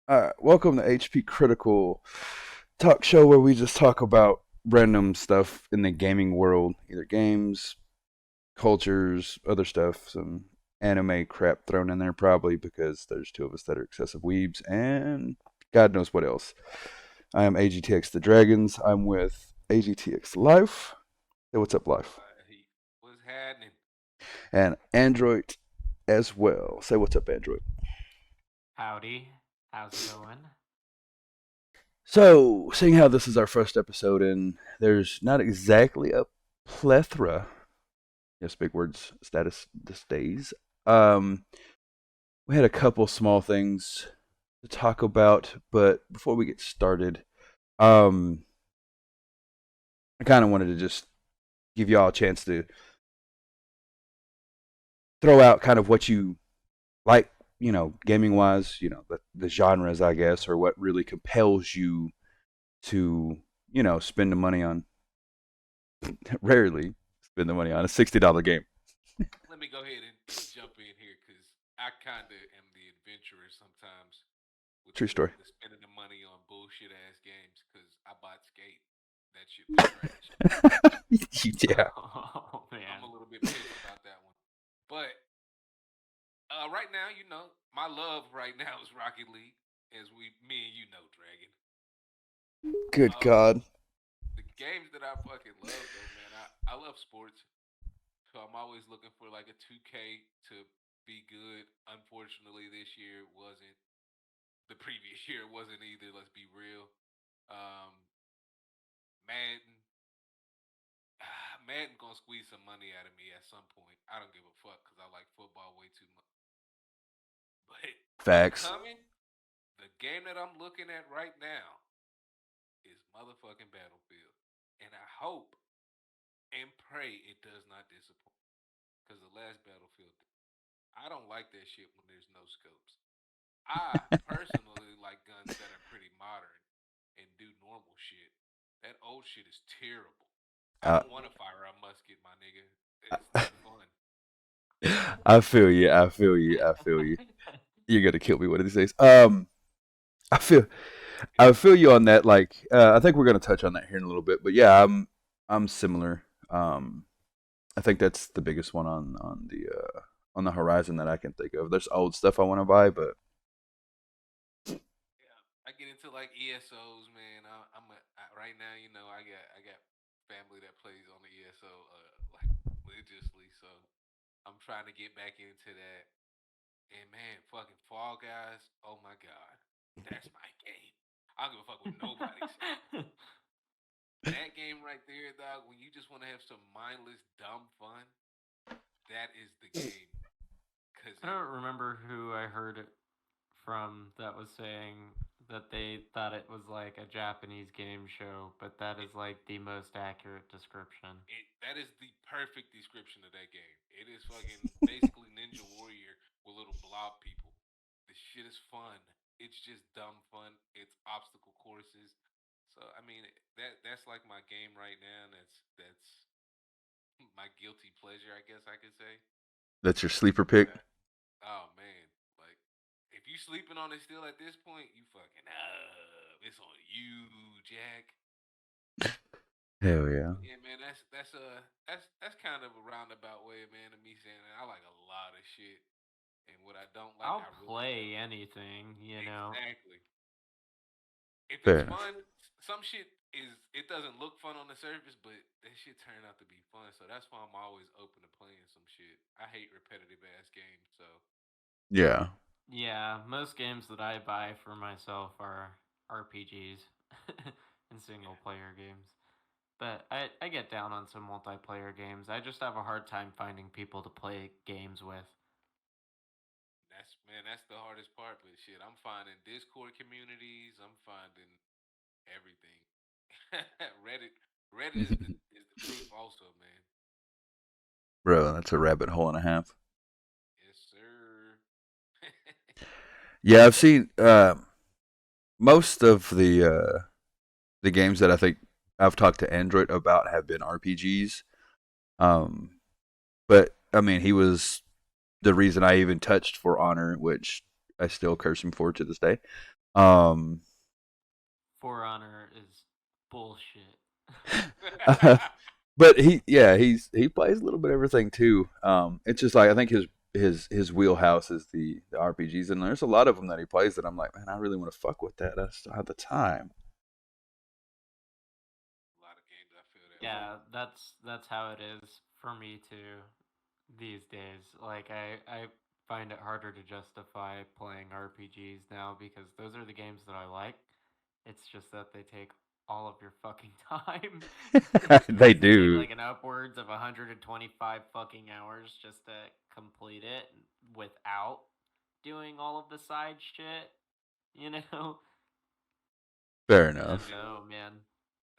Welcome to HP Critical Talk Show, where we just talk about random stuff in the gaming world, either games, cultures, other stuff, some anime crap thrown in there probably because there's two of us that are excessive weebs, and God knows what else. I am AGTX the Dragons. I'm with AGTX Life. Hey, what's up, Life? He was happening. And Android as well. Say what's up, Android. Howdy. How's it going? So, seeing how this is our first episode and there's not exactly a plethora, yes, big words, status these days, um, we had a couple small things to talk about, but before we get started, um, I kind of wanted to just give y'all a chance to throw out kind of what you like, gaming wise, the genres, I guess, or what really compels you to, spend the money on rarely spend the money on a $60 game. Let me go ahead and jump in here because I kind of am the adventurer sometimes with True story. the spending the money on bullshit ass games because I bought Skate. That shit was trash. Yeah. Oh I'm a man. little bit pissed about that one. But right now, my love right now is Rocket League, as me and you know, Dragon. Good Um, God. the games that I fucking love though, man. I love sports. So I'm always looking for like a 2K to be good. Unfortunately, this year wasn't. The previous year wasn't either. Let's be real. Um, Madden, Madden gonna squeeze some money out of me at some point. I don't give a fuck because I like football way too much. But Facts. upcoming, the game that I'm looking at right now is motherfucking Battlefield, and I hope and pray it does not disappoint. Because the last Battlefield, I don't like that shit when there's no scopes. I personally like guns that are pretty modern and do normal shit. That old shit is terrible. I Uh, don't want to fire a musket, my nigga. It's not fun. I feel you. I feel you. I feel you. You're gonna kill me one of these days. I feel I feel you on that. Like, I think we're gonna touch on that here in a little bit. But yeah, I'm similar. I think that's the biggest one on the horizon that I can think of. There's old stuff I want to buy, but Yeah, I get into like ESOs, man. Right now, I got family that plays on the ESO like religiously, so I'm trying to get back into that. And man, fucking Fall Guys, oh my god, that's my game. I don't give a fuck what nobody says. That game right there, dog, when you just want to have some mindless, dumb fun, that is the game. Cause I don't remember who I heard it from that was saying that they thought it was like a Japanese game show, but that it, is like the most accurate description. that is the perfect description of that game. It is fucking basically Ninja Warrior with little blob people. The shit is fun. It's just dumb fun. It's obstacle courses. So I mean that's like my game right now. That's my guilty pleasure, I guess I could say. that's your sleeper pick. Oh man, like if you sleeping on it still at this point, you fucking up. It's on you, Jack. Hell yeah. Yeah, man, that's kind of a roundabout way, man, of me saying that I like a lot of shit, and what I don't like, I'll I really play don't. anything. Exactly. If it's Fair. fun, some shit it doesn't look fun on the surface, but that shit turned out to be fun. So that's why I'm always open to playing some shit. I hate repetitive ass games, so Yeah. Yeah, most games that I buy for myself are RPGs and single yeah, player games. But I get down on some multiplayer games. I just have a hard time finding people to play games with. that's the hardest part. But shit, I'm finding Discord communities. I'm finding everything. Reddit, Reddit is the proof, also, man. Bro, that's a rabbit hole and a half. Yes, sir. Yeah, I've seen most of the games that I think I've talked to Android about have been RPGs. Um, but I mean, he was the reason I even touched For Honor, which I still curse him for to this day. Um, For Honor is bullshit. but he plays a little bit of everything too. It's just like I think his wheelhouse is the RPGs, and there's a lot of them that he plays that I'm like, man, I really want to fuck with that. I just don't have the time. A lot of games I feel that way. Yeah, that's how it is for me too these days. Like I find it harder to justify playing RPGs now because those are the games that I like. It's just that they take all of your fucking time. They It take do. like an upwards of 125 fucking hours just to complete it without doing all of the side shit, you know? Fair I enough. don't know, man.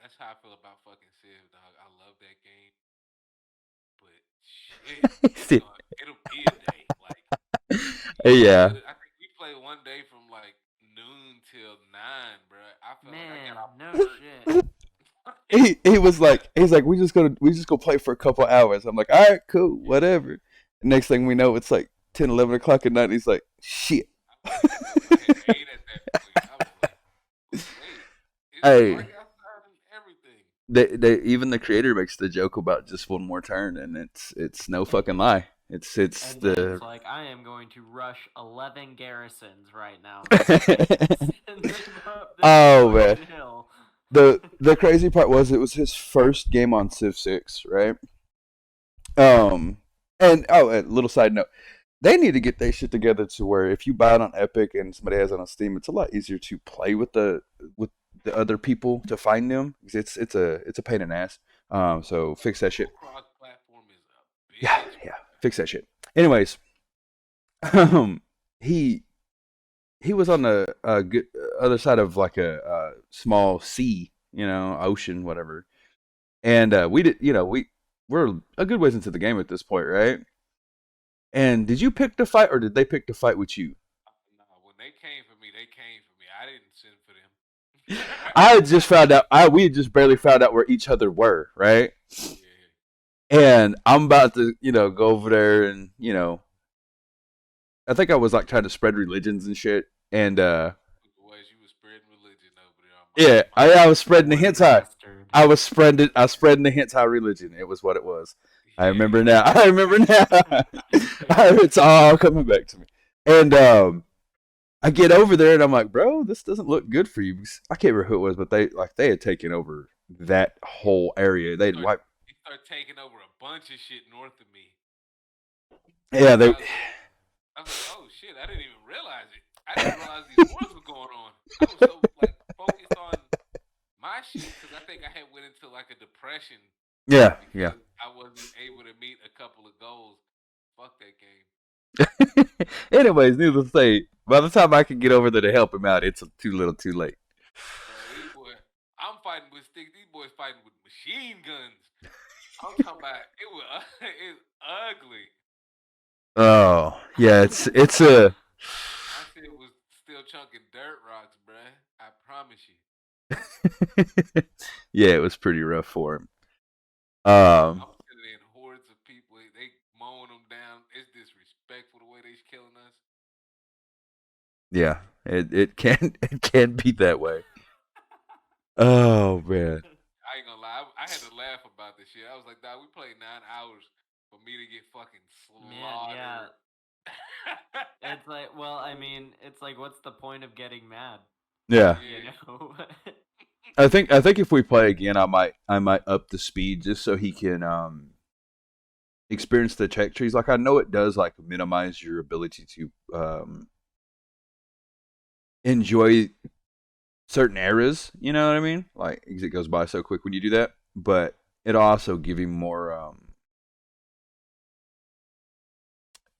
That's how I feel about fucking Civ, dog. I love that game, but shit, it'll be a day. Like Yeah. I think we played one day from like noon till 9, bro. I felt like I Man, got off no work. shit. He was like we just go play for a couple hours. I'm like, all right, cool, whatever. Next thing we know, it's like 10, 11 o'clock at night. And he's like, shit. I had 8 at that point. I was like, wait, it's Hey, dark outside and everything. they even the creator makes the joke about just one more turn, and it's no fucking lie. It's And then the it's like, I am going to rush 11 garrisons right now. Send them up this Oh, man. fucking hill. the crazy part was it was his first game on Civ 6, right? And a little side note, they need to get their shit together to where if you buy it on Epic and somebody has it on Steam, it's a lot easier to play with the other people to find them. It's a pain in the ass. So fix that shit. Cross platform is a bitch. Yeah, fix that shit. Anyways, he was on the good, other side of like a small sea, ocean, whatever. And we did, we're a good ways into the game at this point, right? And did you pick the fight, or did they pick the fight with you? No, when they came for me, they came for me. I didn't send for them. I had just found out. We had just barely found out where each other were, right? Yeah. And I'm about to, go over there, and I think I was like trying to spread religions and shit. And Boys, you was spreading religion over there. yeah, I was spreading the What a hentai. bastard. I was spreading the hentai religion. It was what it was. I remember now. It's all coming back to me. And I get over there and I'm like, bro, this doesn't look good for you. I can't remember who it was, but they had taken over that whole area. They'd wiped. They started taking over a bunch of shit north of me. Yeah, they. I was like, oh shit, I didn't even realize it. I didn't realize these wars were going on. I was so like focused on my shit because I think I had went into like a depression. Yeah. I wasn't able to meet a couple of goals. Fuck that game. Anyways, needless to say, by the time I could get over there to help him out, it's too little, too late. I'm fighting with sticks. These boys fighting with machine guns. I'm talking about it's ugly. Oh yeah, it's a. My shit was still chunking dirt rocks, bruh. I promise you. Yeah, it was pretty rough for him. I'm sitting in hordes of people. They mowing them down. It's disrespectful the way they're killing us. Yeah, it can be that way. Oh man. I ain't gonna lie. I had to laugh about this shit. I was like, dog, we played 9 hours for me to get fucking slaughtered. Man, yeah. It's like, well, I mean, it's like, what's the point of getting mad? Yeah. You know? I think if we play again, I might up the speed just so he can experience the tech trees. Like I know it does like minimize your ability to enjoy certain eras. You know what I mean? Like it goes by so quick when you do that. But it'll also give him more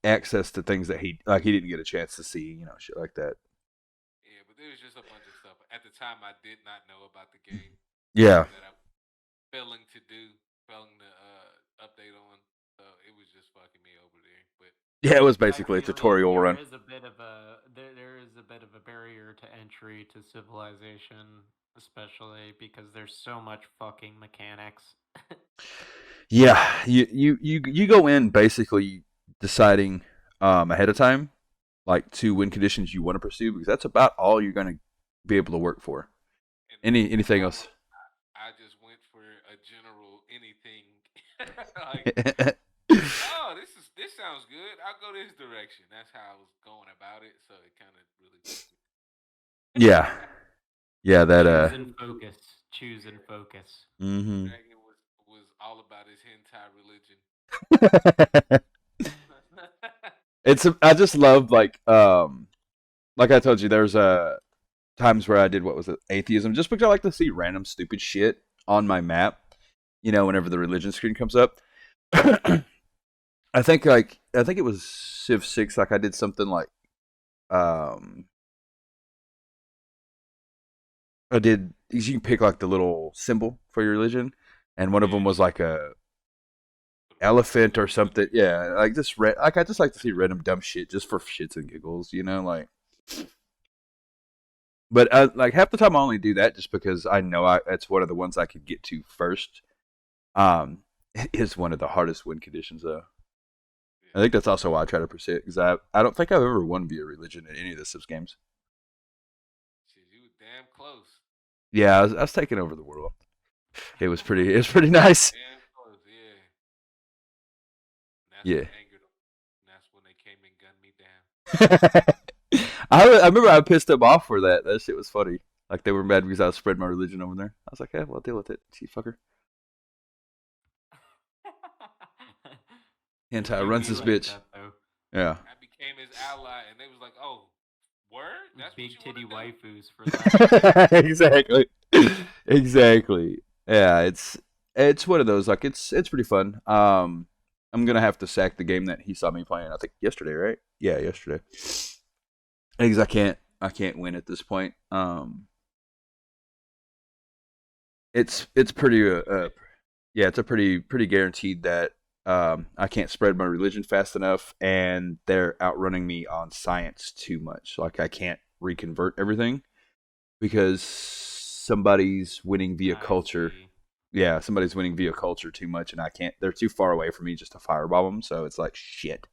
access to things that he didn't get a chance to see. Shit like that. Yeah, but there was just a bunch of stuff. At the time, I did not know about the game. Yeah. That I'm failing to update on. So it was just fucking me over there. But Yeah, it was basically a tutorial run. There is a bit of a barrier to entry to Civilization, especially because there's so much fucking mechanics. Yeah, you go in basically deciding ahead of time, like to win conditions you want to pursue, because that's about all you're gonna be able to work for. And then Anything else? I just went for a general anything. Like, oh, this sounds good. I'll go this direction. That's how I was going about it. So it kind of really took me. Yeah, yeah, that Choose and focus. Choose and focus. Mm-hmm. Dragon was all about his hentai religion. It's I just love like I told you, there's times where I did what was it, atheism, just because I like to see random stupid shit on my map. Whenever the religion screen comes up. I think it was Civ 6. Like I did something like um I did. You can pick like the little symbol for your religion, and one of them Yeah. was like a elephant or something. Yeah, like just like I just like to see random dumb shit just for shits and giggles. Like. But like half the time I only do that just because I know it's one of the ones I could get to first. It is one of the hardest win conditions though. I think that's also why I try to pursue it because I don't think I've ever won via religion in any of the Civ games. Shit, you were damn close. Yeah, I was taking over the world. It was pretty nice. Damn close, yeah. And that's Yeah. what angered them. And that's when they came and gunned me down. I remember I pissed them off for that. That shit was funny. Like they were mad because I was spreading my religion over there. I was like, well, deal with it, cheat fucker. Hentai Do runs be this like bitch. that, though. Yeah. I became his ally, and they was like, "Oh, word? That's Big what you titty wanna do?" waifus for that. Exactly. Exactly. Yeah, it's one of those like it's pretty fun. I'm gonna have to sack the game that he saw me playing. I think yesterday, right? Yeah, yesterday. Because I can't win at this point. It's pretty yeah, it's a pretty guaranteed that I can't spread my religion fast enough, and they're outrunning me on science too much. Like I can't reconvert everything because somebody's winning via I culture. see. Yeah, somebody's winning via culture too much, and I can't. They're too far away for me just to fireball them. So it's like shit.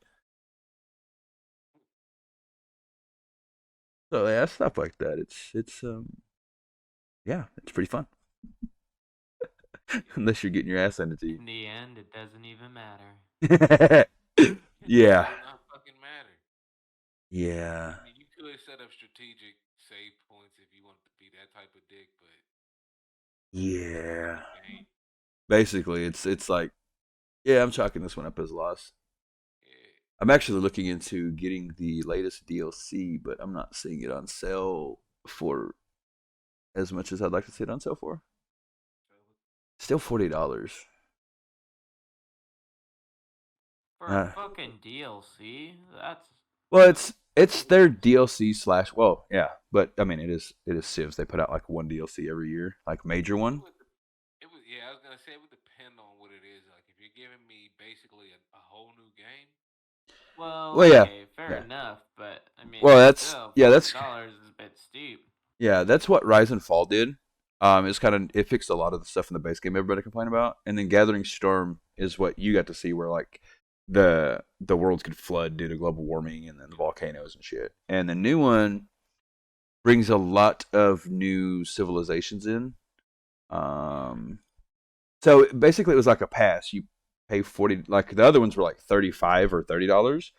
So yeah, stuff like that. It's yeah, it's pretty fun. Unless you're getting your ass handed to you. In the end, it doesn't even matter. Yeah. It does not fucking matter. Yeah. I mean, you could set up strategic save points if you wanted to be that type of dick, but Yeah. game, Basically, it's like, yeah, I'm chalking this one up as a loss. yeah. I'm actually looking into getting the latest DLC, but I'm not seeing it on sale for as much as I'd like to see it on sale for. Still $40. For Uh, a fucking DLC, that's well, it's their DLC slash. Well, yeah, but I mean, it is Civs. They put out like one DLC every year, like major It one. would, yeah. I was gonna say it would depend on what it is. Like if you're giving me basically a whole new game, well, Well, yeah, okay, fair yeah. enough, but I mean, Well, that's still, yeah, that's $40 is a bit steep. yeah, that's what Rise and Fall did. It's kind of it fixed a lot of the stuff in the base game everybody complained about, and then Gathering Storm is what you got to see, where like the worlds could flood due to global warming and then the volcanoes and shit. And the new one brings a lot of new civilizations in. Um, so basically, it was like a pass. You pay 40. Like the other ones were like 35 or $30,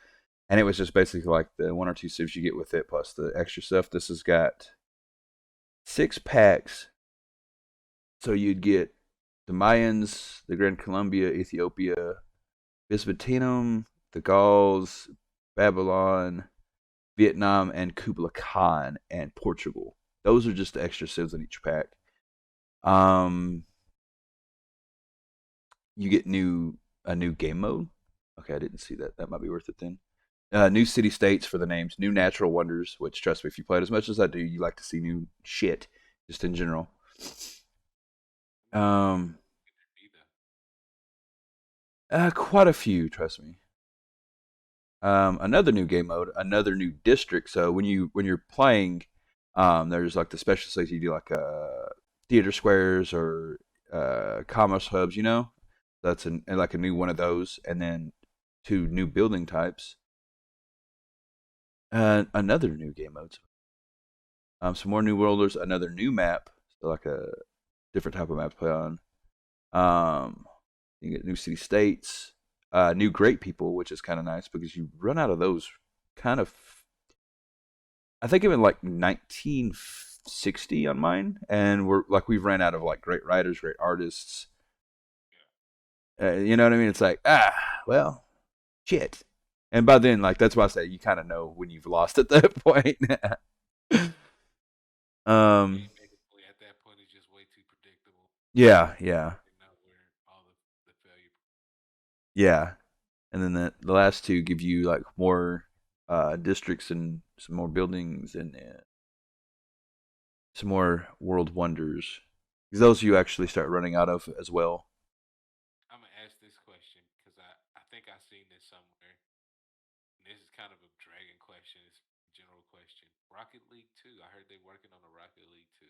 and it was just basically like the one or two civs you get with it plus the extra stuff. This has got 6 packs. So you'd get the Mayans, the Grand Columbia, Ethiopia, Byzantium, the Gauls, Babylon, Vietnam, and Kublai Khan, and Portugal. Those are just the extra civs in each pack. Um, you get a new game mode. Okay, I didn't see that. That might be worth it then. New city states for the names, new natural wonders. Which, trust me, if you play it as much as I do, you like to see new shit, just in general. Quite a few, trust me. Another new game mode, another new district. So when you're playing, there's like the special states you do like theater squares or commerce hubs. That's like a new one of those, and then 2 new building types. Another new game mode. Some more new worlders, another new map, so like a different type of map to play on. You get new city states, new great people, which is kind of nice because you run out of those kind of. I think even like 1960 on mine, and we've ran out of like great writers, great artists. You know what I mean? It's like well, shit. And by then, like that's why I say you kind of know when you've lost at that point. um, Basically, at that point, it's just way too predictable. yeah, yeah, You know where all the failure. yeah. And then the last two give you like more districts and some more buildings and some more world wonders. Because those you actually start running out of as well. I'm gonna ask this question because I think I've seen this somewhere. And this is kind of a dragon question. It's a general question. Rocket League 2. I heard they're working on a Rocket League 2.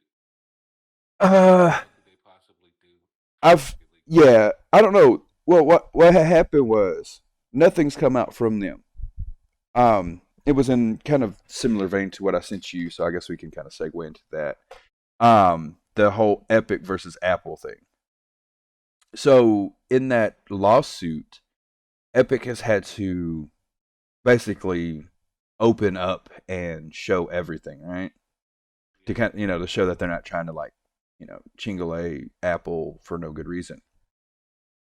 Uh, What could they possibly do for I've Rocket League 2? yeah, I don't know. Well, what had happened was nothing's come out from them. It was in kind of similar vein to what I sent you, so I guess we can kind of segue into that. The whole Epic versus Apple thing. So in that lawsuit, Epic has had to basically open up and show everything, right? To Yeah. kind of, to show that they're not trying to like, chingle Apple for no good reason.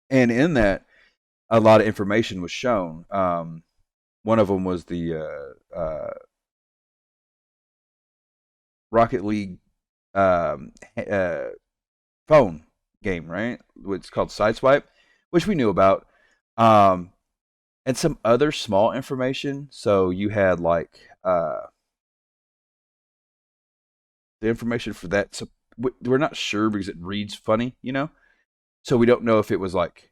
And in that, a lot of information was shown. One of them was the Rocket League uh, phone game, right? It's called Sideswipe, which we knew about. Um, and some other small information. So you had like the information for that. So we're not sure because it reads funny, So we don't know if it was like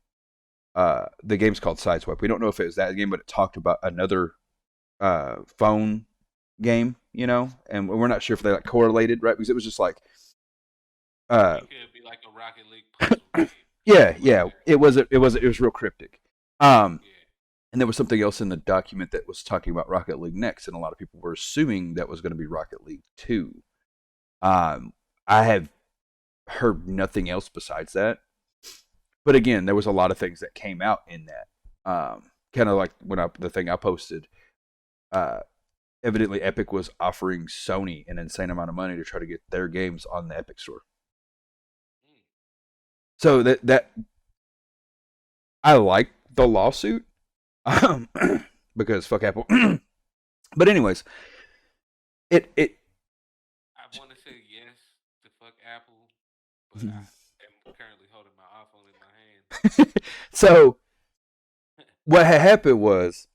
the game's called Sideswipe. We don't know if it was that game, but it talked about another phone game, and we're not sure if they like correlated, right? Because it was just like It could be like a Rocket League puzzle game. yeah, Something like yeah. that. It was real cryptic. Um, Yeah. and there was something else in the document that was talking about Rocket League Next, and a lot of people were assuming that was going to be Rocket League 2. I have heard nothing else besides that. But again, there was a lot of things that came out in that. Kind of like the thing I posted. Uh, Evidently, Epic was offering Sony an insane amount of money to try to get their games on the Epic Store. Mm. So that I like the lawsuit because fuck Apple. But anyways, it I want to say yes to fuck Apple, but I am currently holding my iPhone in my hand. so what had happened was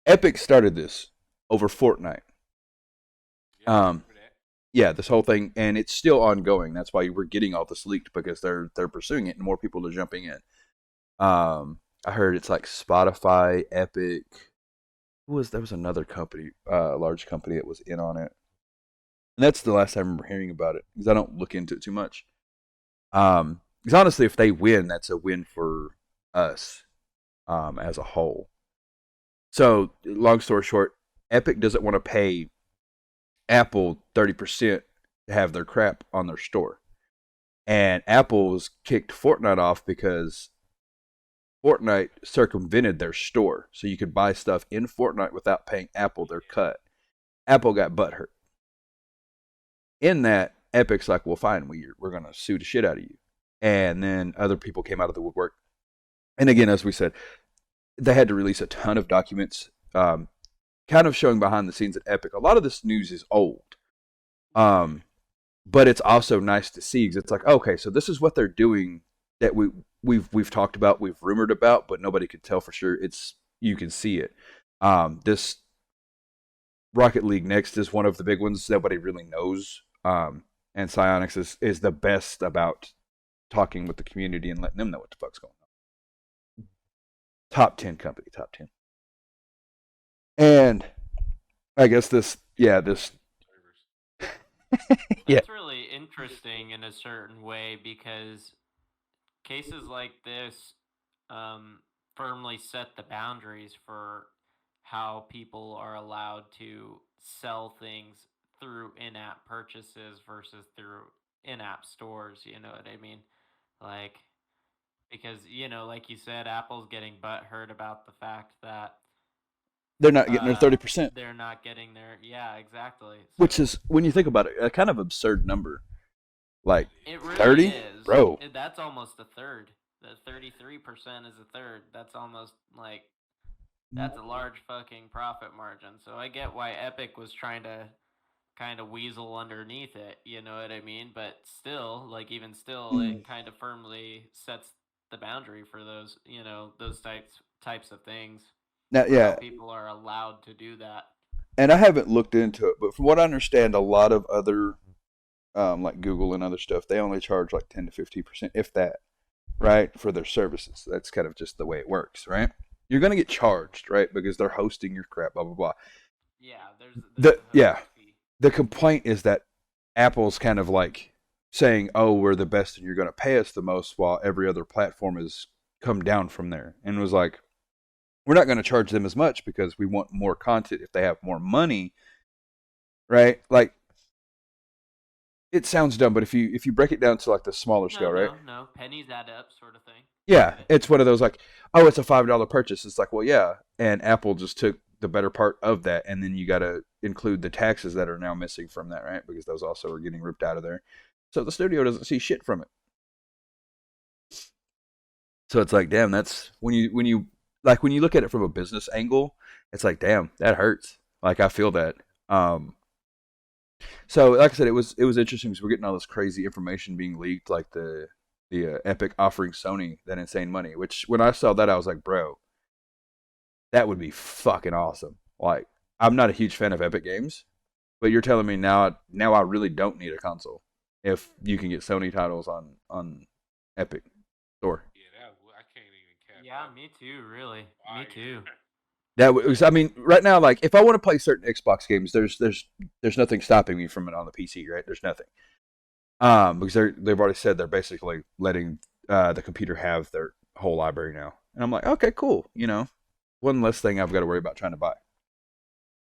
Epic started this over Fortnite. Yeah, I Um, remember that. yeah, this whole thing, and it's still ongoing. That's why we're getting all this leaked because they're pursuing it, and more people are jumping in. I heard it's like Spotify, Epic. There was another company, large company that was in on it, and that's the last time I remember hearing about it because I don't look into it too much. Because honestly, if they win, that's a win for us, as a whole. So, long story short, Epic doesn't want to pay Apple 30% to have their crap on their store. And Apple's kicked Fortnite off because Fortnite circumvented their store. So you could buy stuff in Fortnite without paying Apple their cut. Apple got butthurt. In that, Epic's like, well, fine, we're going to sue the shit out of you. And then other people came out of the woodwork. And again, as we said, they had to release a ton of documents, kind of showing behind the scenes at Epic. A lot of this news is old. But it's also nice to see because it's like, okay, so this is what they're doing that we've talked about, we've rumored about, but nobody could tell for sure. You can see it. This Rocket League Next is one of the big ones nobody really knows. And Psyonix is the best about talking with the community and letting them know what the fuck's going on. Top 10 company, top 10. And I guess this. Servers. Yeah. That's really interesting in a certain way because cases like this firmly set the boundaries for how people are allowed to sell things through in-app purchases versus through in-app stores. You know what I mean? Like, because like you said, Apple's getting butthurt about the fact that They're not getting their 30%, they're not getting their, yeah, exactly. which So is, when you think about it, a kind of absurd number. Like it really 30, is. bro. That's almost a third. The 33% is a third. That's almost like that's a large fucking profit margin. So I get why Epic was trying to kind of weasel underneath it, you know what I mean? But still, like even still, it kind of firmly sets the boundary for those, those types of things. Now, For how yeah, people are allowed to do that. and I haven't looked into it, but from what I understand, a lot of other, like Google and other stuff, they only charge like 10 to 15%, if that, right, for their services. That's kind of just the way it works, right? You're gonna get charged, right, because they're hosting your crap, blah blah blah. Yeah, there's The a yeah, fee. the complaint is that Apple's kind of like saying, "Oh, we're the best, and you're going to pay us the most," while every other platform has come down from there, and was like, "We're not going to charge them as much because we want more content if they have more money." Right? Like, it sounds dumb, but if you break it down to like the smaller scale, right? No. Pennies add up, sort of thing. Yeah, it's one of those like, "Oh, it's a $5 purchase." It's like, well, yeah, and Apple just took the better part of that, and then you got to include the taxes that are now missing from that, right? Because those also are getting ripped out of there. So the studio doesn't see shit from it. So it's like, damn, that's when you look at it from a business angle, it's like, damn, that hurts. Like I feel that. So like I said, it was interesting because we're getting all this crazy information being leaked, like the Epic offering Sony that insane money. Which when I saw that, I was like, bro, that would be fucking awesome. Like I'm not a huge fan of Epic games, but you're telling me now I really don't need a console if you can get Sony titles on Epic Store. Yeah, I can't even cap. Yeah, me too. Really, me too. That was, I mean, right now, like if I want to play certain Xbox games, there's nothing stopping me from it on the PC, right? There's nothing, because they've already said they're basically letting the computer have their whole library now, and I'm like, okay, cool, one less thing I've got to worry about trying to buy.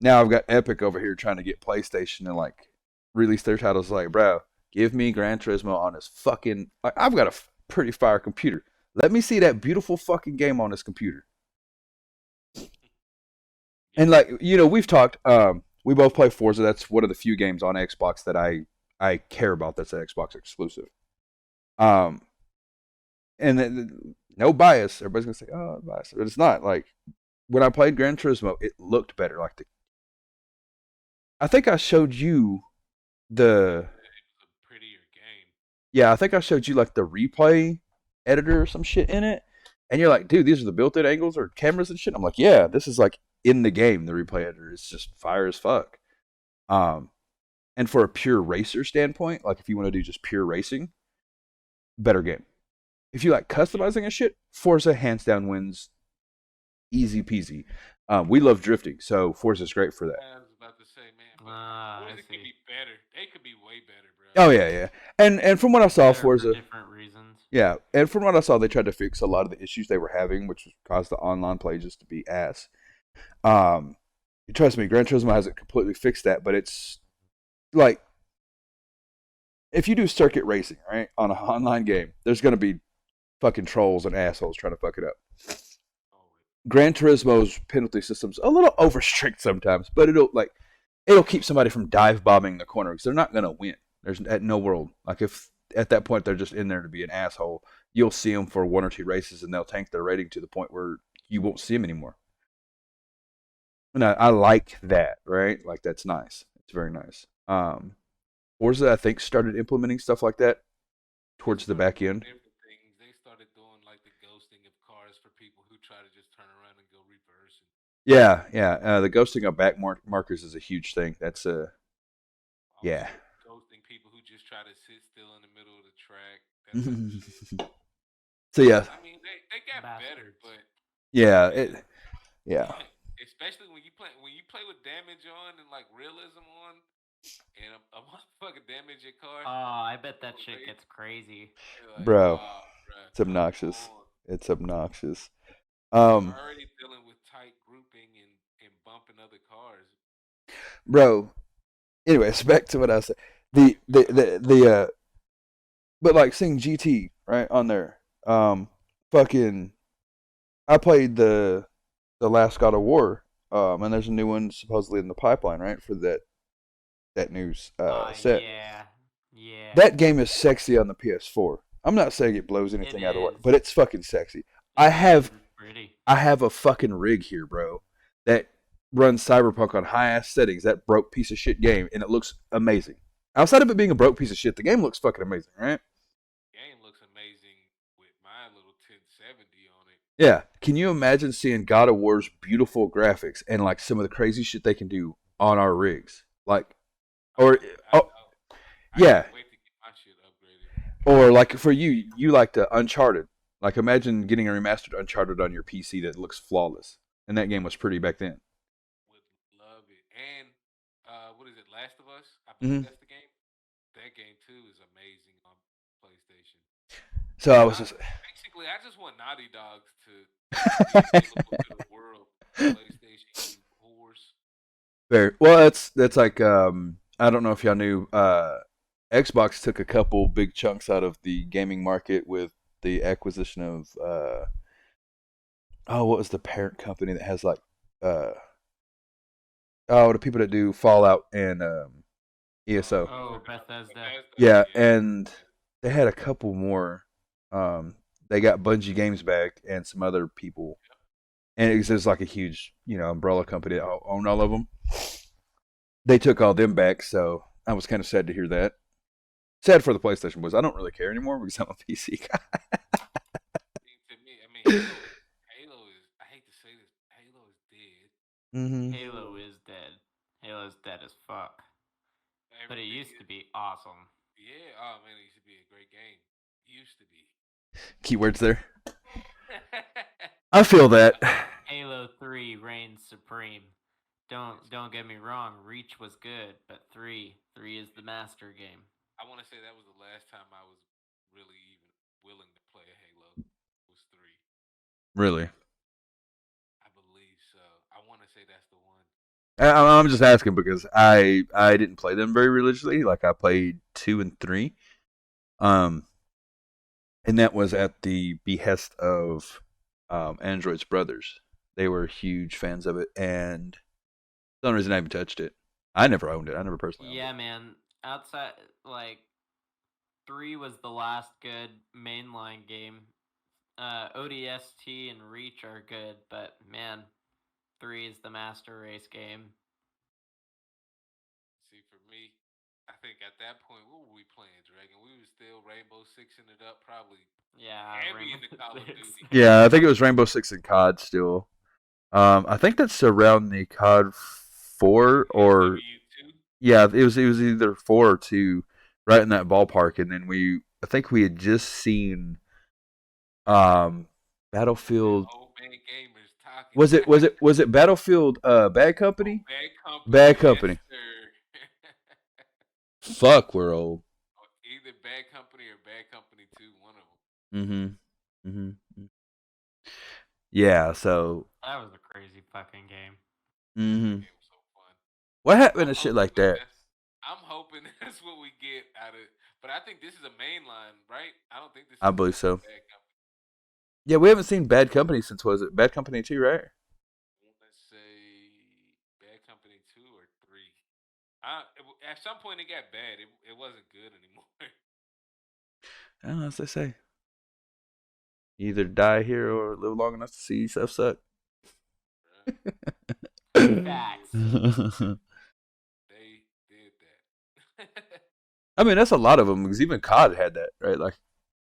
Now I've got Epic over here trying to get PlayStation and like release their titles. Like, bro, give me Gran Turismo on this fucking. Like, I've got a pretty fire computer. Let me see that beautiful fucking game on this computer. And like we've talked. We both play Forza. That's one of the few games on Xbox that I care about. That's an Xbox exclusive. Um, and no bias. Everybody's gonna say, "Oh, bias," but it's not. Like when I played Gran Turismo, it looked better. Like I think I showed you the. It was a prettier game. Yeah, I think I showed you like the replay editor or some shit in it, and you're like, "Dude, these are the built-in angles or cameras and shit." I'm like, "Yeah, this is like in the game. The replay editor is just fire as fuck." Um, and for a pure racer standpoint, like if you want to do just pure racing, better game. If you like customizing and shit, Forza hands down wins, easy peasy. We love drifting, so Forza's great for that. I was about to say, man, but I Forza could see. be better. They could be way better, bro. Oh yeah. And from what I saw, Better for Forza, different reasons. yeah, and from what I saw, they tried to fix a lot of the issues they were having, which caused the online play just to be ass. Um, Trust me, Gran Turismo hasn't completely fixed that, but it's like if you do circuit racing, right, on an online game, there's gonna be fucking trolls and assholes trying to fuck it up. Oh, Gran Turismo's penalty system's a little over strict sometimes, but it'll keep somebody from dive bombing the corner because they're not gonna win. There's at no world like if at that point they're just in there to be an asshole. You'll see them for one or two races and they'll tank their rating to the point where you won't see them anymore. And I like that, right? Like that's nice. It's very nice. Forza, I think, started implementing stuff like that towards the back end. different things. They started doing like the ghosting of cars for people who try to just turn around and go reverse. Yeah. The ghosting of back markers is a huge thing. That's yeah. Ghosting people who just try to sit still in the middle of the track. That type of shit. So yeah, I mean, they got better, Bastards. but yeah, yeah. especially when you play with damage on and like realism on, and a motherfucker damage your car. Oh, I bet that shit gets crazy. you're like, Bro, "Oh, bruh, it's obnoxious. come on." It's obnoxious. You're already dealing with tight grouping and bumping other cars. Bro, anyways, back to what I said. The but like seeing GT right on there. Fucking, I played the last God of War. And there's a new one supposedly in the pipeline, right, for that news set. Yeah, yeah. That game is sexy on the PS4. I'm not saying it blows It anything out of the water, is. but it's fucking sexy. I It is. have It's pretty. I have a fucking rig here, bro, that runs Cyberpunk on high ass settings. That broke piece of shit game, and it looks amazing. Outside of it being a broke piece of shit, the game looks fucking amazing, right? Game looks amazing with my little 1070 on it. Yeah. Can you imagine seeing God of War's beautiful graphics and like some of the crazy shit they can do on our rigs? Like, or I oh know. I yeah, can't wait to get my shit upgraded. or like for you like the Uncharted. Like imagine getting a remastered Uncharted on your PC that looks flawless, and that game was pretty back then. Would love it. And what is it? Last of Us. I believe Hmm. that's the game. That game too is amazing on PlayStation. So I was I just basically I just want Naughty Dogs to be available to the world. PlayStation, you whores. very well. That's like I don't know if y'all knew. Xbox took a couple big chunks out of the gaming market with the acquisition of oh, what was the parent company that has like uh oh, the people that do Fallout and ESO. Oh, Bethesda. Bethesda. Yeah, Yeah. and they had a couple more. Um, they got Bungie Games back and some other people, and it was just like a huge, umbrella company that owned all of them. They took all them back, so I was kind of sad to hear that. Sad for the PlayStation boys. I don't really care anymore because I'm a PC guy. See, to me, I mean, Halo is. I hate to say this, Halo is dead. Mm-hmm. Halo is dead. Halo's dead as fuck. But it Everything used to is. be awesome. Yeah. Oh man, it used to be a great game. Used to be. Keywords there. I feel that. Halo 3 reigns supreme. Don't get me wrong, Reach was good, but 3 is the master game. I want to say that was the last time I was really even willing to play a Halo. Was 3. Really. I believe so. I want to say that's the one. I'm just asking because I didn't play them very religiously. Like I played 2 and 3, um, and that was at the behest of Android's brothers. They were huge fans of it, and the only reason I even touched it, I never owned it. I never personally owned Yeah, it. man. Outside, like 3 was the last good mainline game. ODST and Reach are good, but man, 3 is the master race game. See, for me, I think at that point, what were we playing, Dragon? We were still Rainbow Sixing it up, probably Yeah, heavy Rainbow into Call of Six. Duty. Yeah, I think it was Rainbow Six and COD still. I think that's around the COD 4 or MW2. yeah, it was either 4 or 2, right in that ballpark. And then I think we had just seen um, Man, Battlefield. old man gamers talking. Was it Battlefield? Bad Oh, Company. Bad Company. Bad Yes, Company. sir. Fuck, we're old. Either Bad Company or Bad Company 2, one of them. Mm-hmm. Mm-hmm. Yeah. So. That was a crazy fucking game. Mm-hmm. It was so fun. What happened I'm to shit hoping like that? I'm hoping that's what we get out of. But I think this is a mainline, right? I don't think this I is believe so. Bad Company. Yeah, we haven't seen Bad Company since was it Bad Company 2, right? Let's say Bad Company 2 or 3. At some point it got bad. It wasn't good anymore. I don't know, as they say. You either die here or live long enough to see yourself suck. Facts. They did that. I mean, that's a lot of them because even COD had that, right? Like,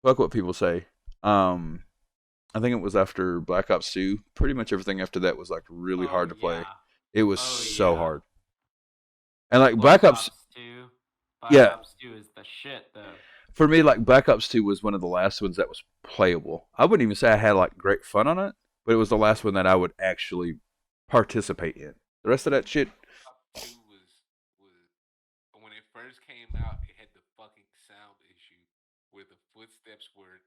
fuck what people say. I think it was after Black Ops 2. Pretty much everything after that was like really Oh hard to play. yeah. It was Oh so yeah. hard. And like Black Black Ops, Ops 2. Black yeah, Ops 2 is the shit though. for me, like Black Ops 2 was one of the last ones that was playable. I wouldn't even say I had like great fun on it, but it was the last one that I would actually participate in. The rest of that shit, Up 2 was when it first came out, it had the fucking sound issue where the footsteps were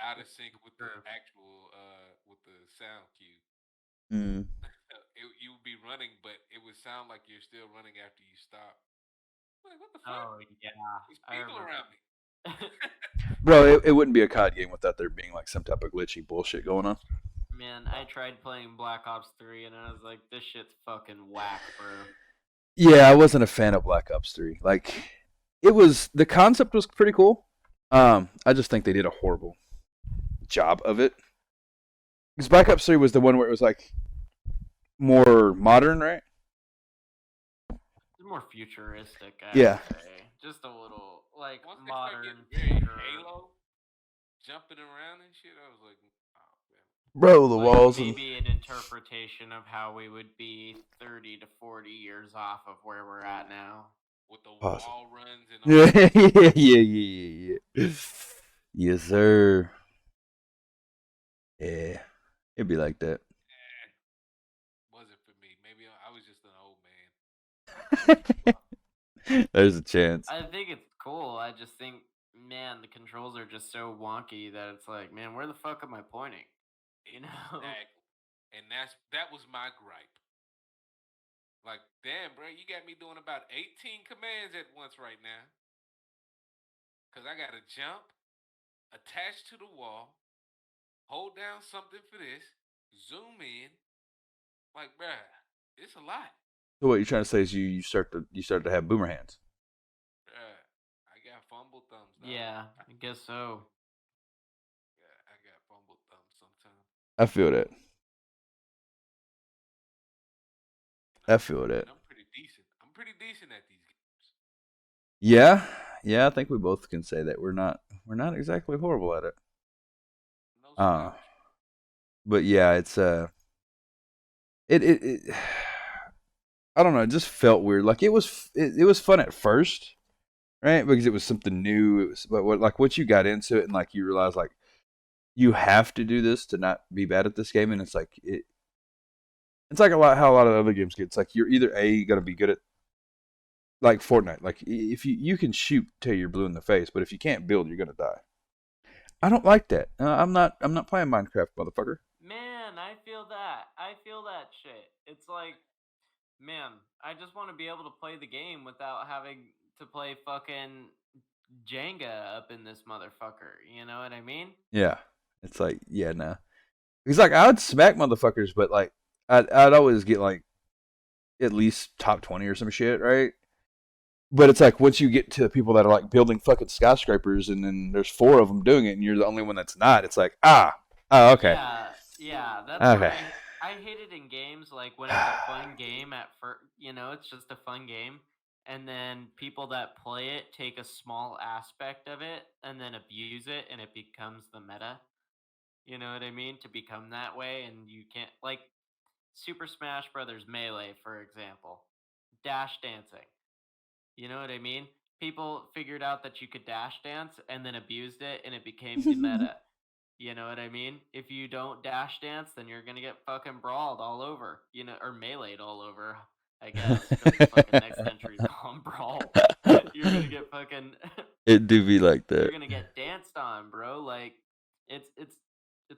out of sync with the True. actual with the sound cue. mm, You would be running, but it would sound like you're still running after you stop. Like, what the fuck? Oh yeah, There's I people remember. around me. Bro, it wouldn't be a COD game without there being like some type of glitchy bullshit going on. Man, I tried playing Black Ops 3 and I was like, this shit's fucking whack, bro. Yeah, I wasn't a fan of Black Ops 3. Like, the concept was pretty cool. I just think they did a horrible job of it. Because Black Ops 3 was the one where it was like more modern, right? It's more futuristic, I Yeah. would say. Just a little like Once they start modern, getting very future. Halo, jumping around and shit, I was like, oh man. Bro, the Like walls and maybe an interpretation of how we would be 30 to 40 years off of where we're at now. With the Awesome. wall runs and all yeah, that. yeah. Yes, sir. Yeah, it'd be like that. Wasn't for me. Maybe I was just an old man. There's a chance. I think it's cool. I just think, man, the controls are just so wonky that it's like, man, where the fuck am I pointing? You know? Exactly. And that was my gripe. Like, damn, bro, you got me doing about 18 commands at once right now. Cause I gotta jump, attach to the wall, hold down something for this, zoom in. Like, bruh, it's a lot. So what you're trying to say is you start to have boomer hands. Bruh, I got fumble thumbs now. Yeah, I guess so. Yeah, I got fumble thumbs sometimes. I feel that. I feel that. And I'm pretty decent. I'm pretty decent at these games. Yeah. I think we both can say that we're not exactly horrible at it. No slouch. But yeah, it's it I don't know, it just felt weird. Like it was fun at first, right? Because it was something new. It was, but once you got into it and like you realize like you have to do this to not be bad at this game, and it's like it's like how a lot of other games get. It's like you're either gonna be good at like Fortnite. Like if you can shoot till you're blue in the face, but if you can't build, you're gonna die. I don't like that. I'm not playing Minecraft, motherfucker. Man, I feel that. I feel that shit. It's like, man, I just want to be able to play the game without having to play fucking Jenga up in this motherfucker. You know what I mean? Yeah, it's like nah. He's like I would smack motherfuckers, but like I'd always get like at least top 20 or some shit, right? But it's like once you get to people that are like building fucking skyscrapers, and then there's 4 of them doing it, and you're the only one that's not. It's like oh okay, Yeah, that's okay. I hate it in games like when it's a fun game at first, it's just a fun game, and then people that play it take a small aspect of it and then abuse it, and it becomes the meta. You know what I mean? To become that way, and you can't like Super Smash Brothers Melee, for example, dash dancing. You know what I mean? People figured out that you could dash dance and then abused it, and it became the meta. You know what I mean? If you don't dash dance, then you're gonna get fucking brawled all over, or meleeed all over, I guess. 'Cause the fucking next entry's called brawl. You're gonna get fucking. It do be like You're that. gonna get danced on, bro. Like, it's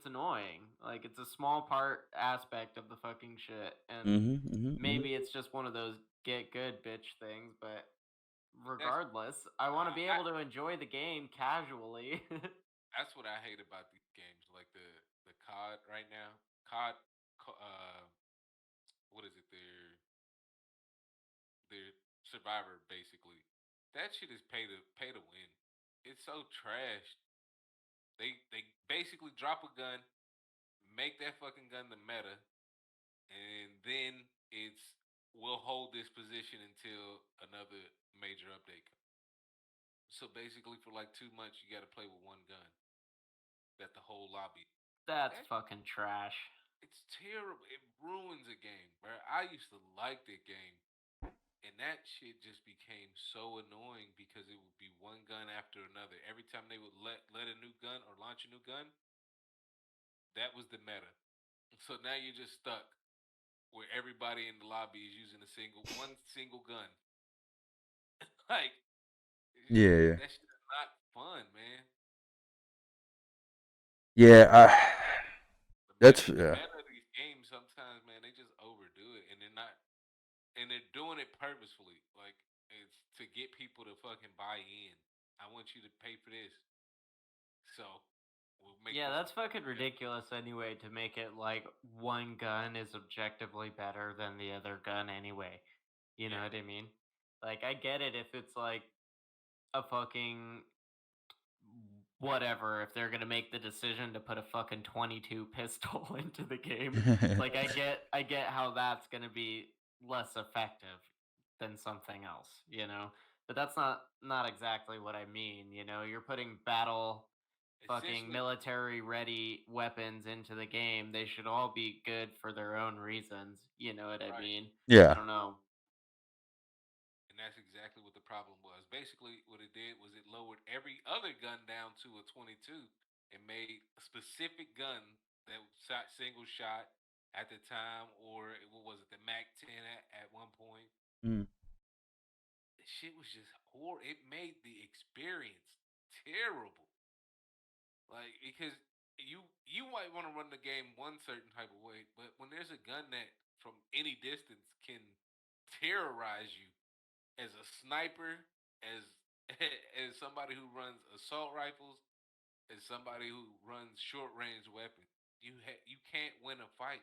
annoying. Like, it's a small part aspect of the fucking shit, and maybe it's just one of those get good bitch things, but regardless, I want to be able to enjoy the game casually. That's what I hate about these games, like the COD right now. COD, what is it? Their Survivor basically. That shit is pay to win. It's so trash. They basically drop a gun, make that fucking gun the meta, and then it's we'll hold this position until another major update comes. So basically, for like 2 months, you got to play with one gun. That the whole lobby. That's That fucking trash. It's terrible. It ruins a game, bro. I used to like that game, and that shit just became so annoying because it would be one gun after another. Every time they would let a new gun or launch a new gun, that was the meta. So now you're just stuck where everybody in the lobby is using one single gun. Like, Yeah. that shit is not fun, man. Yeah, that's The yeah. meta of these games sometimes, man, they just overdo it, and they're not, and they're doing it purposefully. Like it's to get people to fucking buy in. I want you to pay for this. So we'll make Yeah, this. that's fucking ridiculous anyway to make it like one gun is objectively better than the other gun anyway. You know Yeah. what I mean? Like, I get it if it's like a fucking whatever, if they're gonna make the decision to put a fucking 22 pistol into the game. Like, I get how that's gonna be less effective than something else, you know? But that's not exactly what I mean, you know? You're putting battle fucking Essentially, military ready weapons into the game. They should all be good for their own reasons. You know what I right. mean? I Yeah. don't know. And that's exactly what the problem was. Basically, what it did was it lowered every other gun down to a 22 and made a specific gun that shot single shot at the time, or what was it, the Mac 10 at one point. Mm. The shit was just horrible. It made the experience terrible. Like because you might want to run the game one certain type of way, but when there's a gun that from any distance can terrorize you as a sniper, as as somebody who runs assault rifles, as somebody who runs short range weapons, you can't win a fight.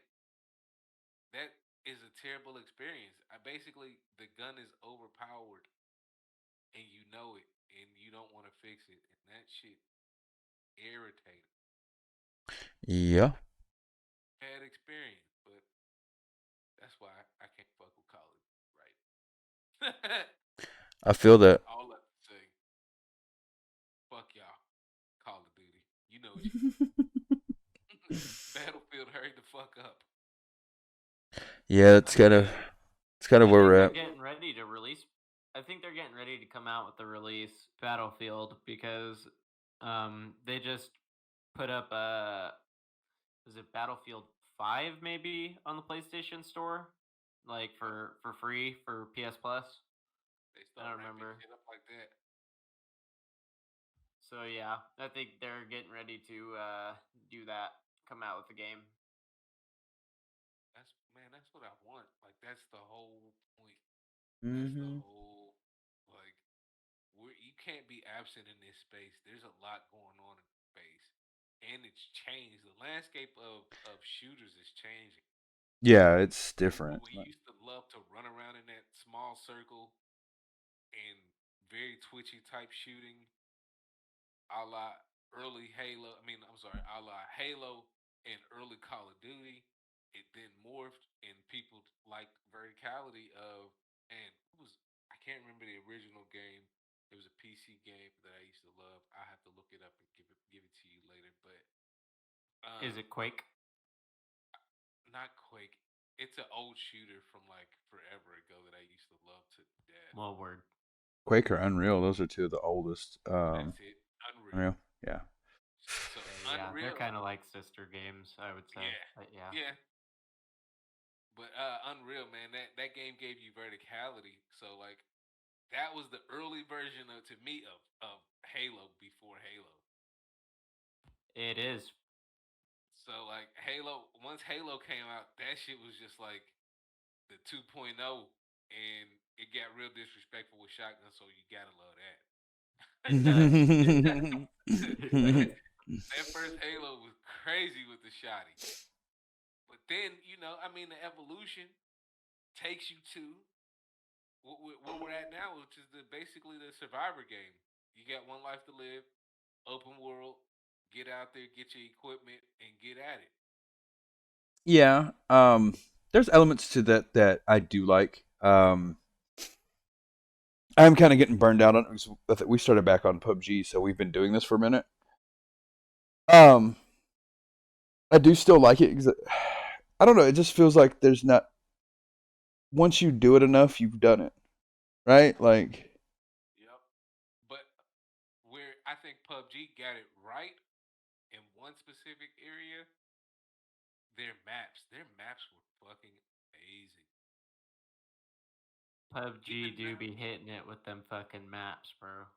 That is a terrible experience. I basically the gun is overpowered and you know it and you don't want to fix it and that shit irritating. Yeah. Bad experience, but that's why I can't fuck with Call of Duty, right? I feel that. All I can say, fuck y'all, Call of Duty. You know what you do. Battlefield, hurry the fuck up. Yeah, it's kind of I where think we're they're at. getting ready to release. I think they're getting ready to come out with the release Battlefield because they just put up was it Battlefield 5 maybe on the PlayStation Store, like for free for PS Plus. They I start don't ramping remember. shit up like that. So yeah, I think they're getting ready to do that. Come out with the game. That's man, that's what I want. Like that's the whole point. That's the Hmm. whole like you can't be absent in this space. There's a lot going on in the space, and it's changed. The landscape of shooters is changing. Yeah, it's different. What we used to love to run around in that small circle and very twitchy type shooting, a la early Halo. I mean, I'm sorry, a la Halo and early Call of Duty. It then morphed, and people liked verticality of and it was I can't remember the original game. It was a PC game that I used to love. I have to look it up and give it to you later. But Is um, it Quake? not Quake. It's an old shooter from like forever ago that I used to love to death. Well, word. Quake or Unreal, those are two of the oldest. That's it. Unreal. Unreal. Yeah. So Okay, yeah, they're Unreal. kind of like sister games, I would say. Yeah. But yeah, Yeah. But Unreal, man, that game gave you verticality. So like that was the early version of to me of Halo before Halo. it is. So like Halo, once Halo came out, that shit was just like the 2.0, and it got real disrespectful with shotguns. So you gotta love that. It does. That first Halo was crazy with the shotty. But then I mean, the evolution takes you to where we're at now, which is basically the survivor game. You got one life to live, open world. Get out there, get your equipment, and get at it. Yeah. There's elements to that that I do like. I'm kind of getting burned out on it because we started back on PUBG, so we've been doing this for a minute. Um, I do still like it because I don't know. It just feels like there's not. Once you do it enough, you've done it, right? Like, Yep. But where I think PUBG got it right in one specific area, their maps were fucking amazing. PUBG Even do now, be hitting it with them fucking maps, bro.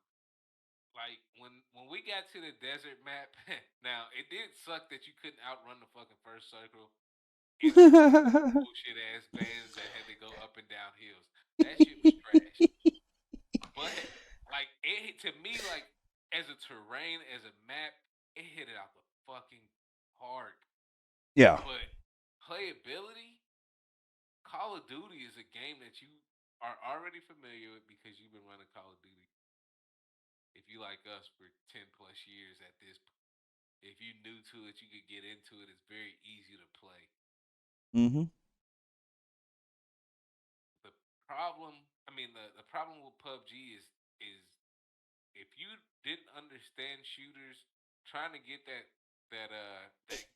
like when we got to the desert map, now it did suck that you couldn't outrun the fucking first circle in the bullshit ass vans that had to go up and down hills. That shit was trash. But like it to me, like as a terrain, as a map, it hit it out the fucking park. Yeah, But playability, Call of Duty is a game that you are already familiar with because you've been running Call of Duty. If you like us for 10 plus years at this, if you new to it, you could get into it. It's very easy to play. mm-hmm. The problem, I mean, the problem with PUBG is if you didn't understand shooters, trying to get that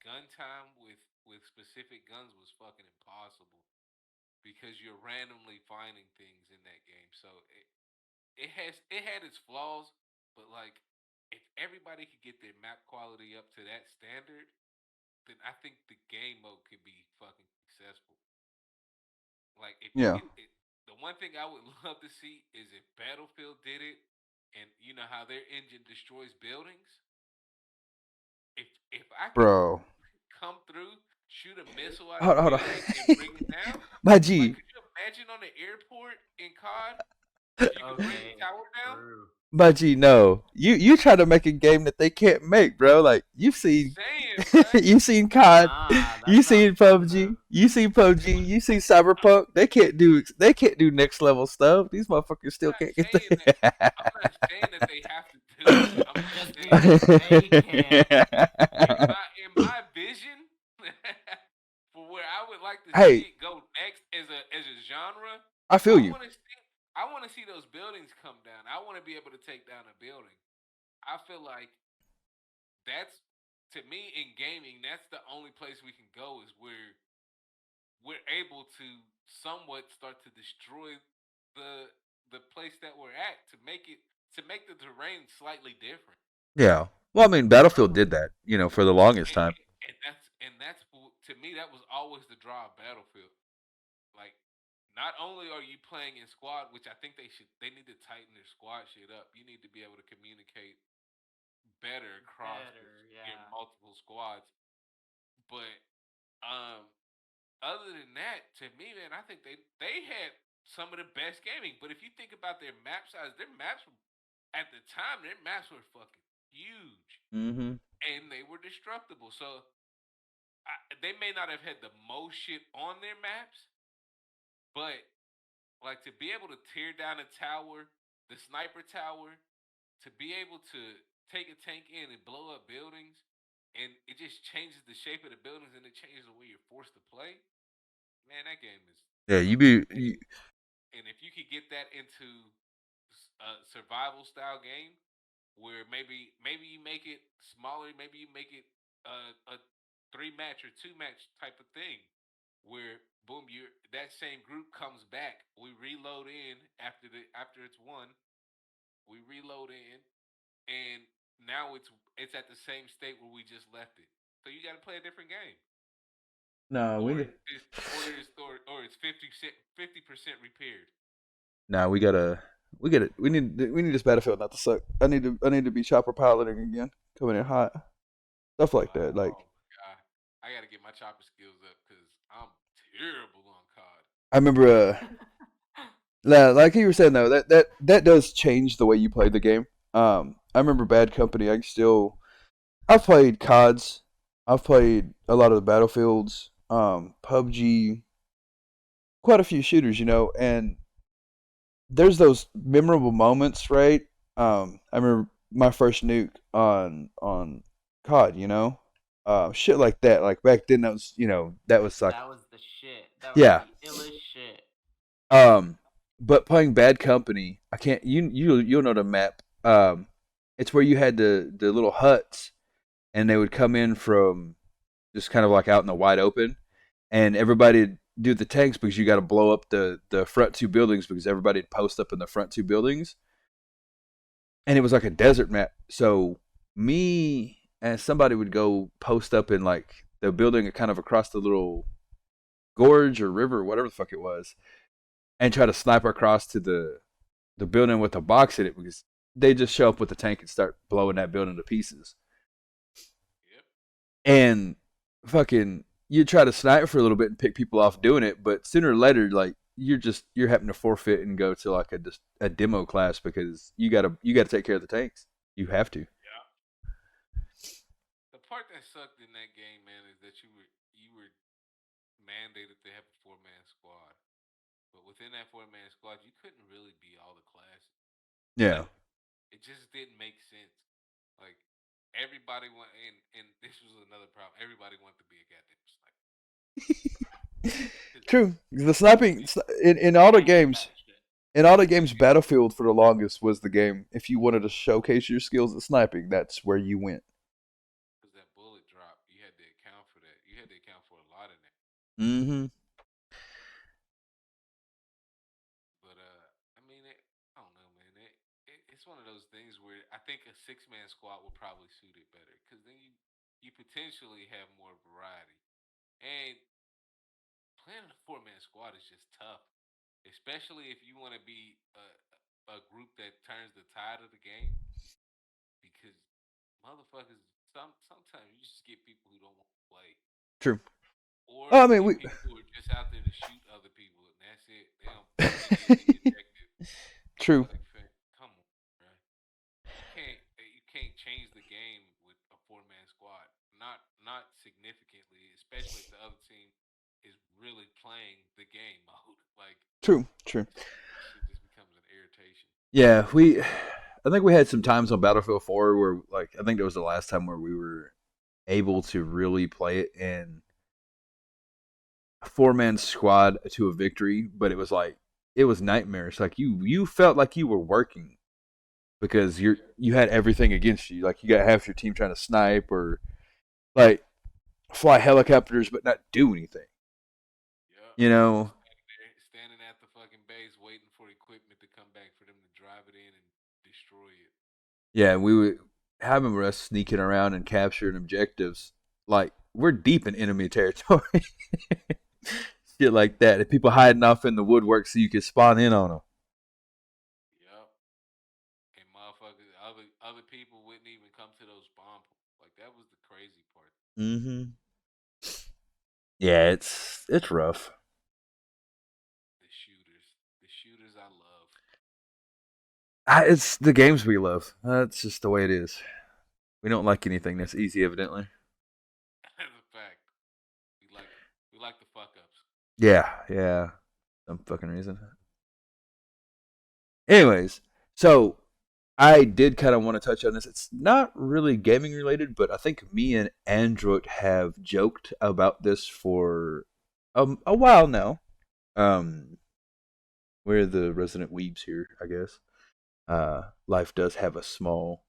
gun time with specific guns was fucking impossible because you're randomly finding things in that game. So it had its flaws, but like if everybody could get their map quality up to that standard, then I think the game mode could be fucking successful. Like if you Yeah, could, the one thing I would love to see is if Battlefield did it, and you know how their engine destroys buildings. If I could bro. come through, shoot a missile at a Hold on. building, and bring it down, My like G, could you imagine on the airport in COD if you could bring the Okay, tower down? true. my G, no. You try to make a game that they can't make, bro. Like you've I'm seen, saying, bruh. you've seen COD, Nah, you that seen sounds fun PUBG, though. you seen PUBG, you seen Cyberpunk. They can't do next level stuff. These motherfuckers still I'm not can't get saying that. I'm not saying that they have to do it. I'm just Just saying because they can't. in my vision for where I would like to Hey, see it go next as a genre. I feel I you. want to see I want to see those buildings come down. I want to be able to take down a building. I feel like that's to me in gaming. That's the only place we can go is where we're able to somewhat start to destroy the the place that we're at to make the terrain slightly different. Yeah. Well, I mean, Battlefield did that, for the longest time. To me that was always the draw of Battlefield. Like, not only are you playing in squad, which I think they need to tighten their squad shit up. You need to be able to communicate better across Better, your yeah. multiple squads. But um, other than that, to me, man, I think they had some of the best gaming. But if you think about their map size, their maps were, at the time their maps were fucking huge Mm-hmm. and they were destructible. So they may not have had the most shit on their maps, but like to be able to tear down a tower, the sniper tower, to be able to take a tank in and blow up buildings, and it just changes the shape of the buildings and it changes the way you're forced to play. Man, that game is Yeah, fucking amazing. And if you could get that into a survival style game, where maybe you make it smaller, maybe you make it a 3 match or 2 match type of thing, where boom, you that same group comes back. We reload in after it's won. We reload in, and now it's at the same state where we just left it. So you got to play a different game, no, or we or it's 50% repaired. no, we gotta we need this Battlefield not to suck. I need to be chopper piloting again, coming in hot, stuff like that. Like Oh my god, I got to get my chopper skills up because I'm terrible on COD. I remember, like you were saying though, that does change the way you play the game. I remember Bad Company. I've played CODs, I've played a lot of the Battlefields, PUBG, quite a few shooters, and there's those memorable moments, right? I remember my first nuke on COD, shit like that. Like back then, that was like, That was the shit. That was yeah. the illest shit. But playing Bad Company, I can't. You'll know the map. It's where you had the little huts, and they would come in from just kind of like out in the wide open, and everybody do the tanks because you got to blow up the front two buildings because everybody'd post up in the front two buildings, and it was like a desert map. So me and somebody would go post up in like the building kind of across the little gorge or river, whatever the fuck it was, and try to snipe across to the building with a box in it because they just show up with the tank and start blowing that building to pieces. Yep. And fucking, you try to snipe for a little bit and pick people off doing it, but sooner or later, like you're having to forfeit and go to like a demo class because you gotta take care of the tanks. You have to. Yeah. The part that sucked in that game, man, is that you were mandated to have a 4-man squad, but within that 4-man squad, you couldn't really be all the classes. Yeah. Like it just didn't make sense. Like everybody want, and this was another problem. Everybody wanted to be a goddamn sniper. True. The sniping in all the games. In all the games, Battlefield for the longest was the game. If you wanted to showcase your skills at sniping, that's where you went. Because that bullet drop, you had to account for that. You had to account for a lot in that. Mm-hmm. But I mean, I don't know, man. It's one of those things where I think a 6-man squad would probably suit it better because then you potentially have more variety. And playing in a 4-man squad is just tough, especially if you want to be a group that turns the tide of the game. Because motherfuckers, sometimes you just get people who don't want to play, True. or Oh, I you mean, get we. people who are just out there to shoot other people, and that's it. They don't play the objective. True. Like, come on, bro. You can't change the game with a 4-man squad. Not significantly, especially if the other team is really playing the game mode. Like True. True. shit just becomes an irritation. Yeah, we. I think we had some times on Battlefield 4 where, like, I think that was the last time where we were able to really play it in a 4-man squad to a victory, but it was like it was nightmarish. Like you felt like you were working because you had everything against you. Like you got half your team trying to snipe or like fly helicopters but not do anything. Yep. You know? Standing at the fucking base waiting for equipment to come back for them to drive it in and destroy it. Yeah, we would. I remember us sneaking around and capturing objectives. Like we're deep in enemy territory, shit like that. And people hiding off in the woodwork so you could spawn in on them. Yep. And motherfuckers, other people wouldn't even come to those bomb. Like that was the crazy part. Mm-hmm. Yeah, it's rough. The shooters I love. It's the games we love. That's just the way it is. We don't like anything that's easy, evidently. That's a fact. We like the fuck ups. Yeah. Some fucking reason. Anyways, so I did kind of want to touch on this. It's not really gaming related, but I think me and Android have joked about this for a while now. We're the resident weebs here, I guess. Life does have a small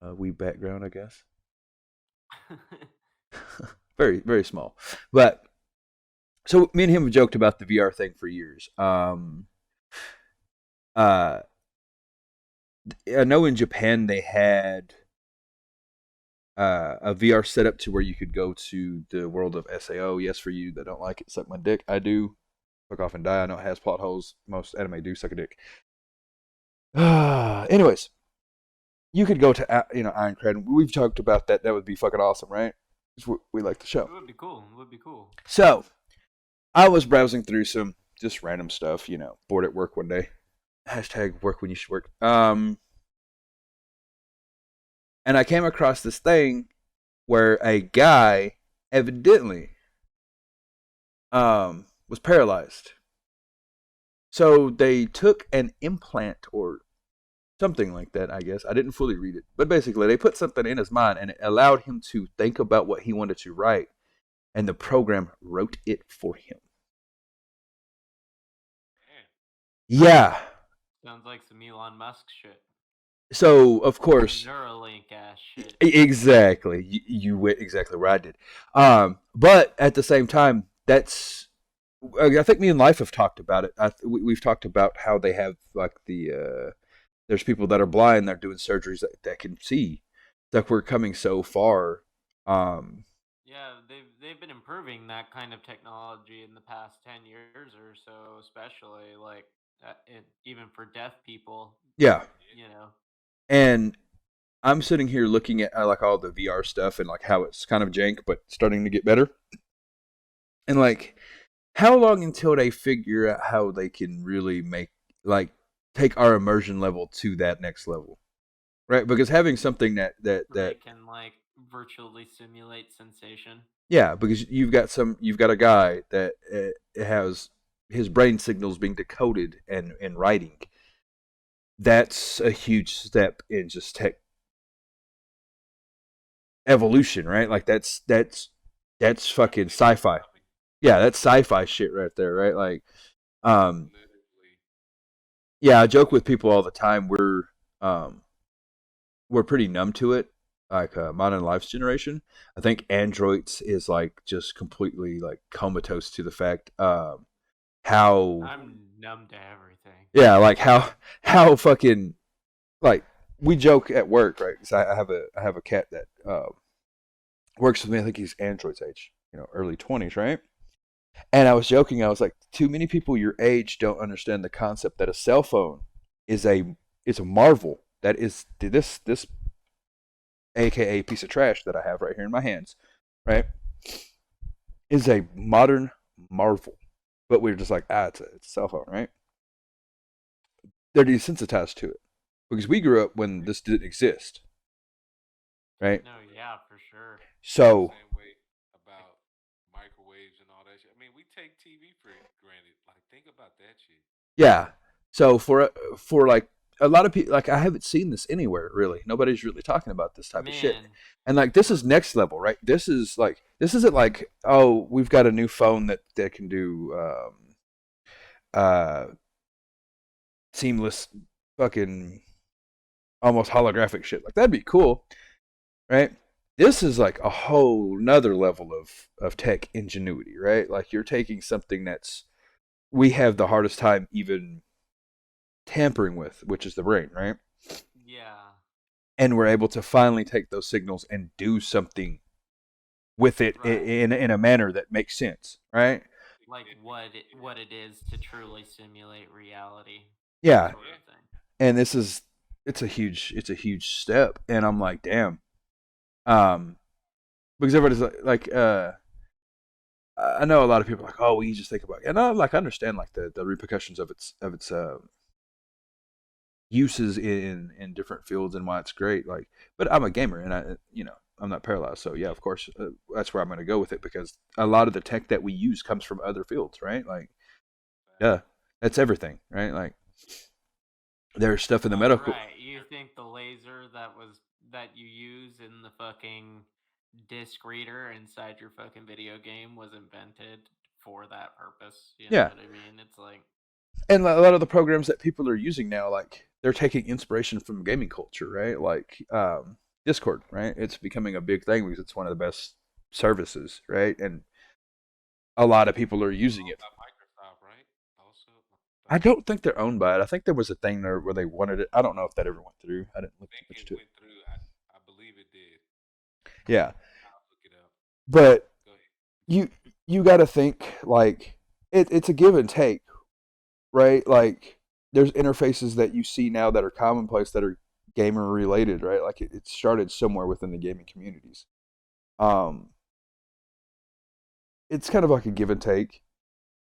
weeb background, I guess. Very, very small. But so me and him have joked about the VR thing for years. I know in Japan they had a VR setup to where you could go to the world of SAO. Yes, for you that don't like it, suck my dick. I do. Fuck off and die. I know it has plot holes. Most anime do suck a dick. Anyways, you could go to Ironclad. We've talked about that. That would be fucking awesome, right? We like the show. It would be cool. It would be cool. So, I was browsing through some just random stuff, bored at work one day. Hashtag work when you should work. And I came across this thing where a guy evidently was paralyzed. So they took an implant or something like that, I guess. I didn't fully read it. But basically, they put something in his mind and it allowed him to think about what he wanted to write. And the program wrote it for him. Man. Yeah. Sounds like some Elon Musk shit. So, of course. Neuralink ass shit. Exactly. You went exactly where I did. But at the same time, that's. I think me and Life have talked about it. We've talked about how they have like there's people that are blind that are doing surgeries that can see. Like we're coming so far. Yeah, they've been improving that kind of technology in the past 10 years or so, especially like even for deaf people. Yeah. And I'm sitting here looking at like all the VR stuff and like how it's kind of jank, but starting to get better. And like how long until they figure out how they can really make take our immersion level to that next level, right? Because having something They that can like virtually simulate sensation. yeah, because you've got a guy that has his brain signals being decoded and in writing. That's a huge step in just tech evolution, right? Like that's fucking sci-fi. Yeah, that's sci-fi shit right there, right? Like, um, Literally. yeah, I joke with people all the time. Um, we're pretty numb to it, like modern life's generation. I think androids is like just completely like comatose to the fact how I'm numb to everything. yeah, like how fucking like we joke at work, right? Because I have a cat that works with me. I think he's android's age, early 20s, right? And I was joking. I was like, too many people your age don't understand the concept that a cell phone is a marvel. That is this AKA piece of trash that I have right here in my hands, right? Is a modern marvel. But we're just like, it's a cell phone, right? They're desensitized to it because we grew up when this didn't exist, right? No, yeah, for sure. So Same way about microwaves and all that shit. I mean, we take TV for granted. Like, think about that shit. yeah, so for like a lot of people, like I haven't seen this anywhere really. Nobody's really talking about this type of shit. Man, And like this is next level, right? This isn't like, oh, we've got a new phone that can do uh seamless fucking almost holographic shit. Like that'd be cool, right? This is like a whole nother level of tech ingenuity, right? Like you're taking something that's we have the hardest time even tampering with, which is the brain, right? yeah. And we're able to finally take those signals and do something with it Right. in a manner that makes sense, right? Like what it is to truly simulate reality. Yeah, Sort Yeah. of thing. and it's a huge step, and I'm like, damn, um, because everybody's I know a lot of people are like, oh, well, you just think about it. And I understand like the repercussions of its uses in different fields and why it's great. Like, but I'm a gamer and I'm not paralyzed, so yeah, of course that's where I'm going to go with it because a lot of the tech that we use comes from other fields, right? Like, yeah, that's everything, right? Like, there's stuff in the medical. Right. You think the laser that you use in the fucking disc reader inside your fucking video game was invented for that purpose? You know Yeah, what I mean? It's like and a lot of the programs that people are using now, like they're taking inspiration from gaming culture, right? Like Discord, right? It's becoming a big thing because it's one of the best services, right? And a lot of people are using it. By Microsoft, right? Also, I thought don't think they're owned by it. I think there was a thing there where they wanted it. I don't know if that ever went through. I didn't look too think much it to it. went through. I believe it did. Yeah, I'll look it up. but Go ahead. you you got to think like it's a give and take, right? Like there's interfaces that you see now that are commonplace that are gamer related, right? Like it started somewhere within the gaming communities. Um, it's kind of like a give and take.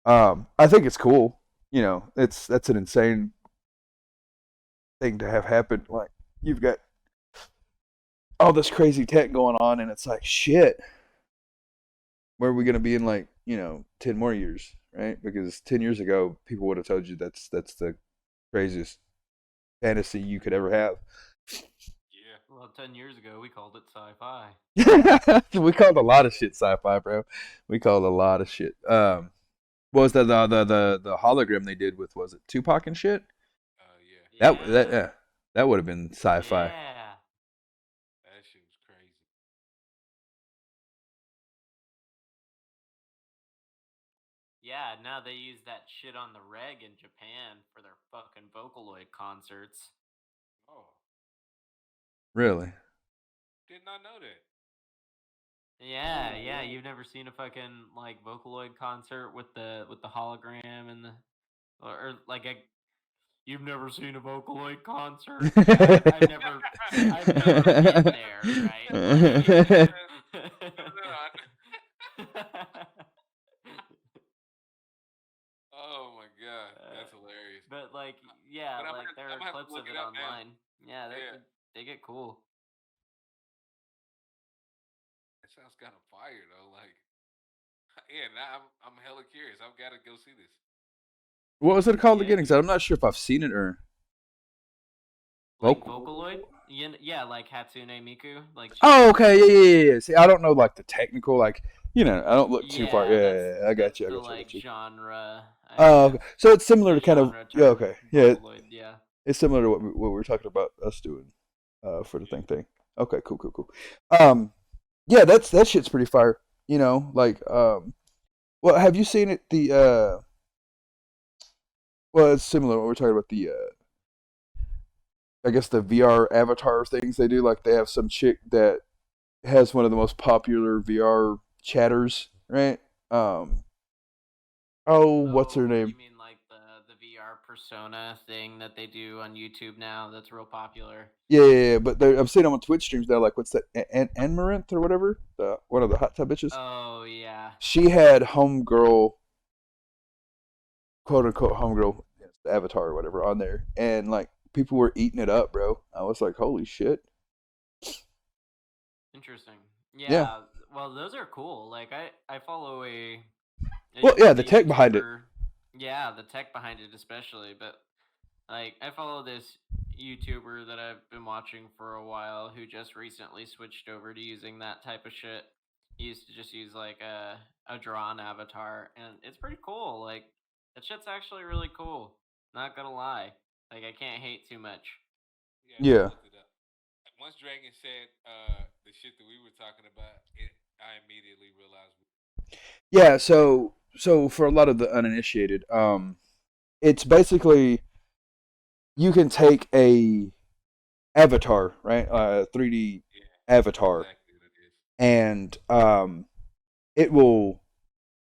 I think it's cool. That's an insane thing to have happen. Like you've got all this crazy tech going on, and it's like shit. Where are we gonna be in like 10 more years, right? Because 10 years ago, people would have told you that's the craziest fantasy you could ever have. Yeah. well, 10 years ago we called it sci-fi. We called a lot of shit sci-fi, bro. We called a lot of shit. What was the hologram they did with, was it Tupac and shit? Yeah. That Yeah. yeah, that would have been sci-fi. Yeah. That shit was crazy. Yeah, now they use that shit on the reg in Japan for their fucking Vocaloid concerts. Oh, Really? did not know that. Yeah, yeah, you've never seen a fucking like Vocaloid concert with the hologram and the or like a you've never seen a Vocaloid concert? I've never been there, right? No, no, Like Yeah. they get cool. That sounds kind of fire though. Like, yeah, now I'm hella curious. I've got to go see this. What was it called Yeah. again? Because I'm not sure if I've seen it or. Like Vocal- Vocaloid? Yeah, like Hatsune Miku. Like Oh, okay, yeah. See, I don't know like the technical, like I don't look too far. yeah, Yeah, I got that's you. I the got you. I like got you. genre. I Oh, okay. guess. So it's similar The to kind of genre yeah. term, Okay, yeah. Vocaloid. Yeah. It's similar to what we were talking about us doing, for the thing. Okay, cool. Yeah, that shit's pretty fire. Well, have you seen it? Well, it's similar. What we're talking about I guess the VR avatar things they do. Like they have some chick that has one of the most popular VR chatters, right? What's her name? You mean like the VR persona thing that they do on YouTube now? That's real popular. Yeah, but I've seen them on Twitch streams now. Like, what's that? Amaranth or whatever? One of the hot tub bitches. Oh yeah. She had homegirl, quote unquote homegirl, the avatar or whatever, on there, and like people were eating it up, bro. I was like, holy shit. Interesting. Yeah. Yeah. Well, those are cool. Like I follow a Well, yeah, the a tech behind it. YouTuber- Yeah, the tech behind it especially, but like I follow this YouTuber that I've been watching for a while who just recently switched over to using that type of shit. He used to just use like a drawn avatar, and it's pretty cool. Like that shit's actually really cool. Not gonna lie. Like I can't hate too much. Yeah. I looked it up. Once Dragon said the shit that we were talking about, I immediately realized. Yeah, so for a lot of the uninitiated, it's basically you can take a avatar, right? 3D avatar, Exactly what it is. and it will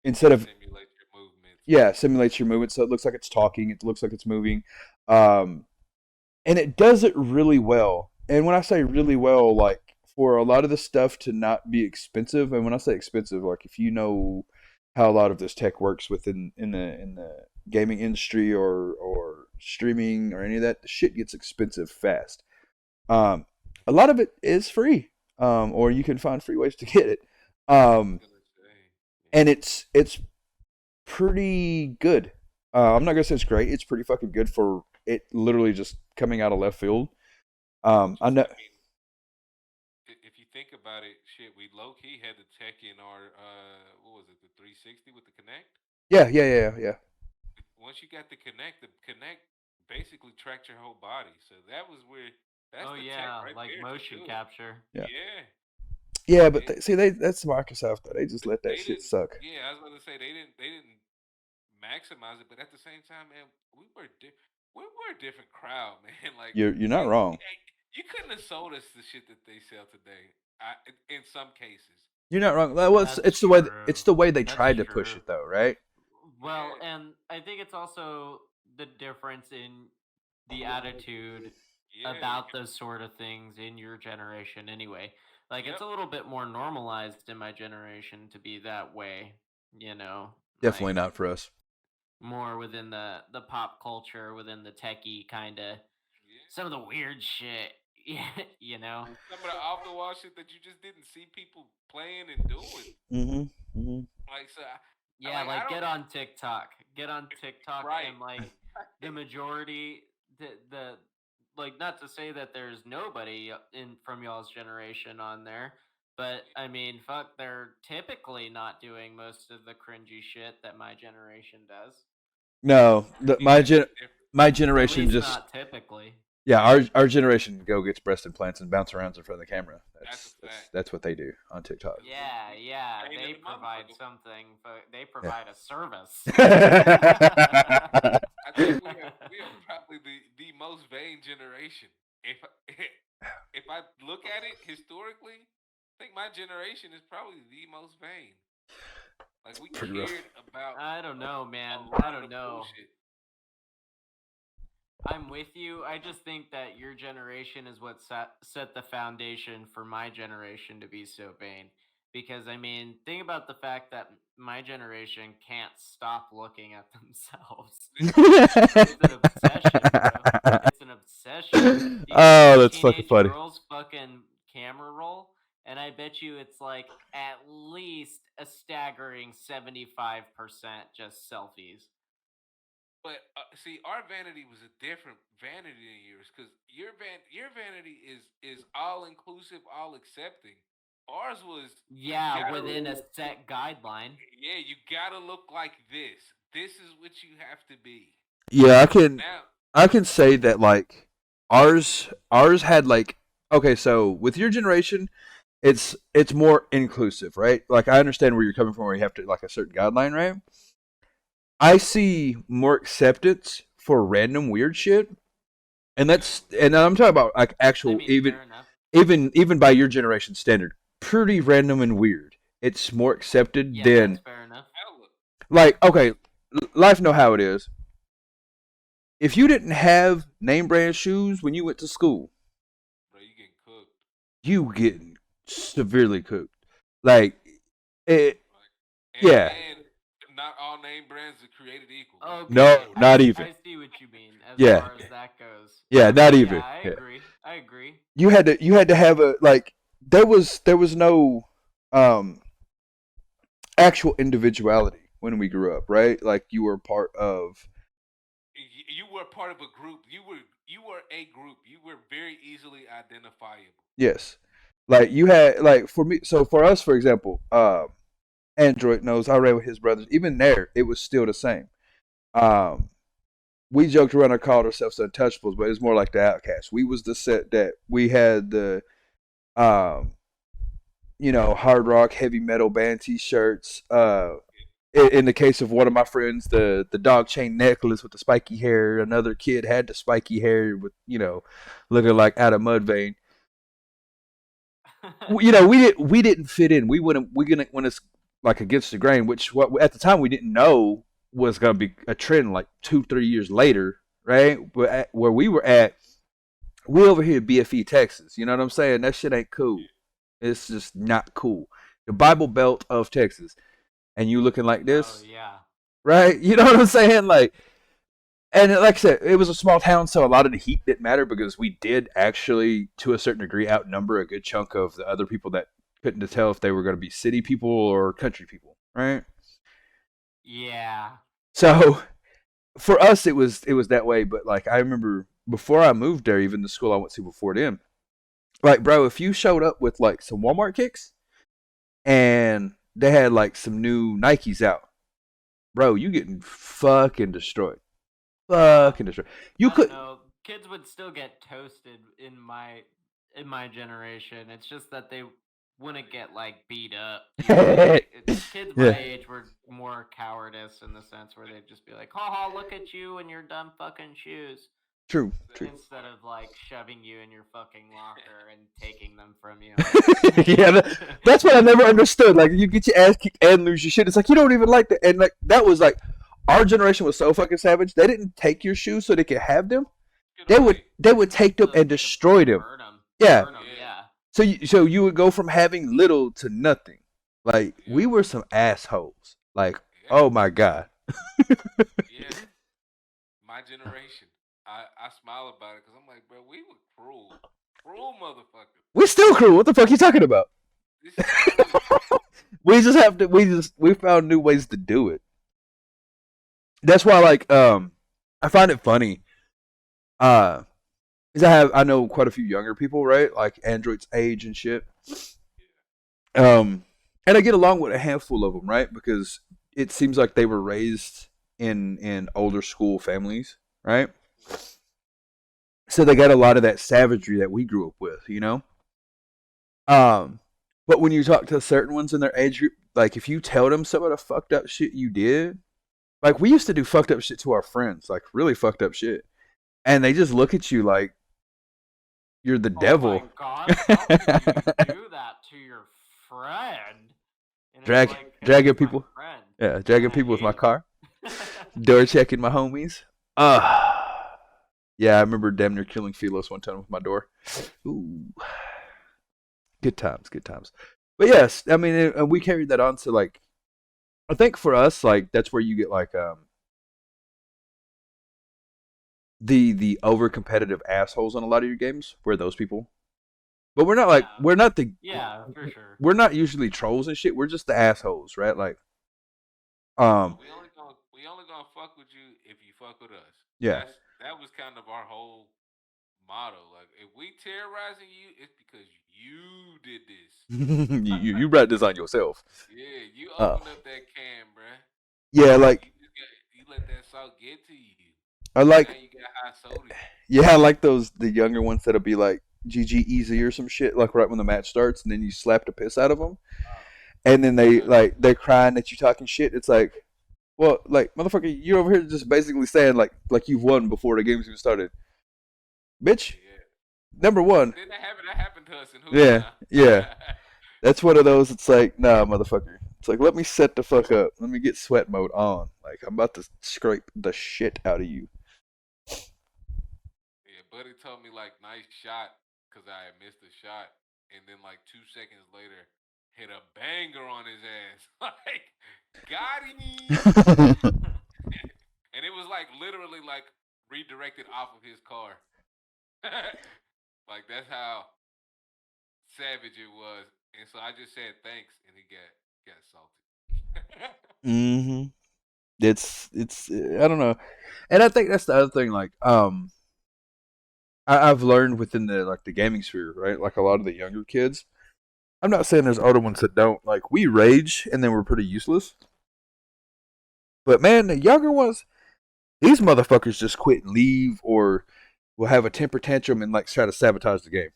instead of Simulate your movements. yeah, simulates your movement, so it looks like it's talking, it looks like it's moving, and it does it really well. And when I say really well, like for a lot of the stuff to not be expensive, and when I say expensive, like if you know how a lot of this tech works within in the gaming industry or streaming or any of that, the shit gets expensive fast. A lot of it is free, or you can find free ways to get it, and it's pretty good. I'm not gonna say it's great. It's pretty fucking good for it. Literally just coming out of left field. I know. I mean, if you think about it, shit, we low key had the tech in our what was it, the 360 with the Kinect? Yeah. Once you got the Kinect basically tracked your whole body. So that was where that's Oh the yeah, tech right like there to motion do it. capture. Yeah. Yeah. Yeah, but that's Microsoft. Though. They just let that They shit didn't. suck. Yeah, I was going to say they didn't maximize it, but at the same time, man, we were a different crowd, man. Like You're not wrong. You couldn't have sold us the shit that they sell today. In some cases. You're not wrong. Well, That's it's the way true. it's the way they That's tried to push true. it, though, right? Well, Yeah. and I think it's also the difference in the attitude Yeah, about those sort of things in your generation anyway. Like it's Yep. a little bit more normalized in my generation to be that way, you know. Definitely like, not for us. more within the pop culture, within the techie kind of Yeah. some of the weird shit, you know. Some of the off the wall shit that you just didn't see people playing and doing. Mm-hmm. Like so. Yeah, I like don't- get on TikTok. Get on TikTok Right. and like the majority the like not to say that there's nobody in from y'all's generation on there, but I mean fuck they're typically not doing most of the cringy shit that my generation does. No, my Different. my generation At least just not typically. yeah, our generation go gets breast implants and bounce around in front of the camera. That's a fact. That's what they do on TikTok. Yeah, Ain't they it a provide motherfucker? something, but they provide a service. I think we are probably the most vain generation. If I look at it historically, I think my generation is probably the most vain. Like we Pretty rough. cared about. I don't know, man. a lot I of don't the know. bullshit. I'm with you. I just think that your generation is what set the foundation for my generation to be so vain. Because, I mean, think about the fact that my generation can't stop looking at themselves. It's an obsession, bro. It's an obsession. you Oh, a that's fucking teenage funny. girl's fucking camera roll, and I bet you it's like at least a staggering 75% just selfies. But see, our vanity was a different vanity than yours, because your vanity is all inclusive, all accepting. Ours was you Yeah, gotta within a set guideline. yeah, you gotta look like this. This is what you have to be. Yeah, I can Now, I can say that like ours had like okay, so with your generation, it's more inclusive, right? Like I understand where you're coming from, where you have to like a certain guideline, right? I see more acceptance for random weird shit, and I'm talking about like I actual mean, fair enough. even by your generation standard, pretty random and weird. It's more accepted Yeah, that's than fair enough. hella, like okay, life know how it is. If you didn't have name brand shoes when you went to school, bro, you getting cooked. you getting severely cooked. Like it, Like, and yeah. not all name brands are created equal. Okay, No, not even. I see what you mean as Yeah. far as that goes. Yeah, not Okay, even. yeah, I Yeah. agree. I agree. You had to have a like there was no um actual individuality when we grew up, right? Like you were part of You were part of a group. You were a group. You were very easily identifiable. yes. Like you had like for me so for us for example, Android knows I ran with his brothers. Even there it was still the same. Um we joked around and called ourselves the untouchables, but it's more like the outcasts. We was the set that we had the um hard rock, heavy metal band T-shirts. In the case of one of my friends, the dog chain necklace with the spiky hair. Another kid had the spiky hair with looking like out of Mudvayne. We didn't fit in. We didn't when it's like against the grain, which what at the time we didn't know was gonna be a trend like 2-3 years later, right? But where we were at, we over here BFE Texas. You know what I'm saying? That shit ain't cool. It's just not cool. The Bible Belt of Texas, and you looking like Oh this, yeah. right? You know what I'm saying? Like, and like I said, it was a small town, so a lot of the heat didn't matter because we did actually, to a certain degree, outnumber a good chunk of the other people that couldn't tell if they were going to be city people or country people, right? Yeah. So for us, it was that way. But like I remember before I moved there, even the school I went to before then, like bro, if you showed up with like some Walmart kicks and they had like some new Nikes out, bro, you getting fucking destroyed. Fucking destroyed. You I don't could. know. Kids would still get toasted in my generation. It's just that they wouldn't get like beat up. Kids my Yeah. age were more cowardice in the sense where they'd just be like, "Ha ha, look at you and your dumb fucking shoes," True. True. instead of like shoving you in your fucking locker and taking them from you. Yeah, that's what I never understood. Like, you get your ass kicked and lose your shit. It's like you don't even like that. And like that was like our generation was so fucking savage. They didn't take your shoes so they could have them. They would take them and destroy them. Burn them. Yeah. Burn 'em, yeah. So you would go from having little to nothing. Like we were some assholes. Like Yeah, oh my god. yeah. My generation. I smile about it because I'm like, bro, we were cruel motherfuckers. We're still cruel. What the fuck are you talking about? This is We just have to. We found new ways to do it. That's why like I find it funny. Because I know quite a few younger people, right? Like Android's age and shit. And I get along with a handful of them, right? Because it seems like they were raised in older school families, right? So they got a lot of that savagery that we grew up with, you know. But when you talk to certain ones in their age group, like if you tell them some of the fucked up shit you did, like we used to do fucked up shit to our friends, like really fucked up shit, and they just look at you like you're the devil. Oh my god, how could you do that to your friend? And it's Drag- like, dragging "It's my people. friend." Yeah, dragging I people with my hate it. car, door checking my homies. Yeah, I remember damn near killing Philos one time with my door. Ooh, good times, good times. But yes, I mean, we carried that on to like, I think for us, like that's where you get like the over competitive assholes on a lot of your games. We're those people, but we're not like Yeah. we're not the Yeah, for sure. we're not usually trolls and shit. We're just the assholes, right? Like, We only gonna fuck with you if you fuck with us. yeah, That was kind of our whole motto. Like if we terrorizing you, it's because you did this. you brought this on yourself. Yeah, you Uh, opened up that can, bruh. yeah, like You let that salt get to you. I Now like you got high sodium. yeah, I like the younger ones that'll be like GG easy or some shit, like right when the match starts, and then you slap the piss out of them, and then they're crying that you talking shit. It's like, well, like motherfucker, you're over here just basically saying like you've won before the game's even started, bitch. Yeah. Number one, Didn't that happen to us in Hulu yeah, now? yeah. That's one of those. It's like, nah, motherfucker. It's like, let me set the fuck up. Let me get sweat mode on. Like, I'm about to scrape the shit out of you. Yeah, Buddy told me like nice shot because I had missed a shot, and then like 2 seconds later, hit a banger on his ass. Like, got him. And it was like literally like redirected off of his car. Like that's how savage it was. And so I just said thanks, and he got salty. Mm-hmm. It's I don't know, and I think that's the other thing. Like, I've learned within the gaming sphere, right? Like a lot of the younger kids. I'm not saying there's older ones that don't. Like, we rage and then we're pretty useless. But man, the younger ones, these motherfuckers just quit and leave, or will have a temper tantrum and like try to sabotage the game.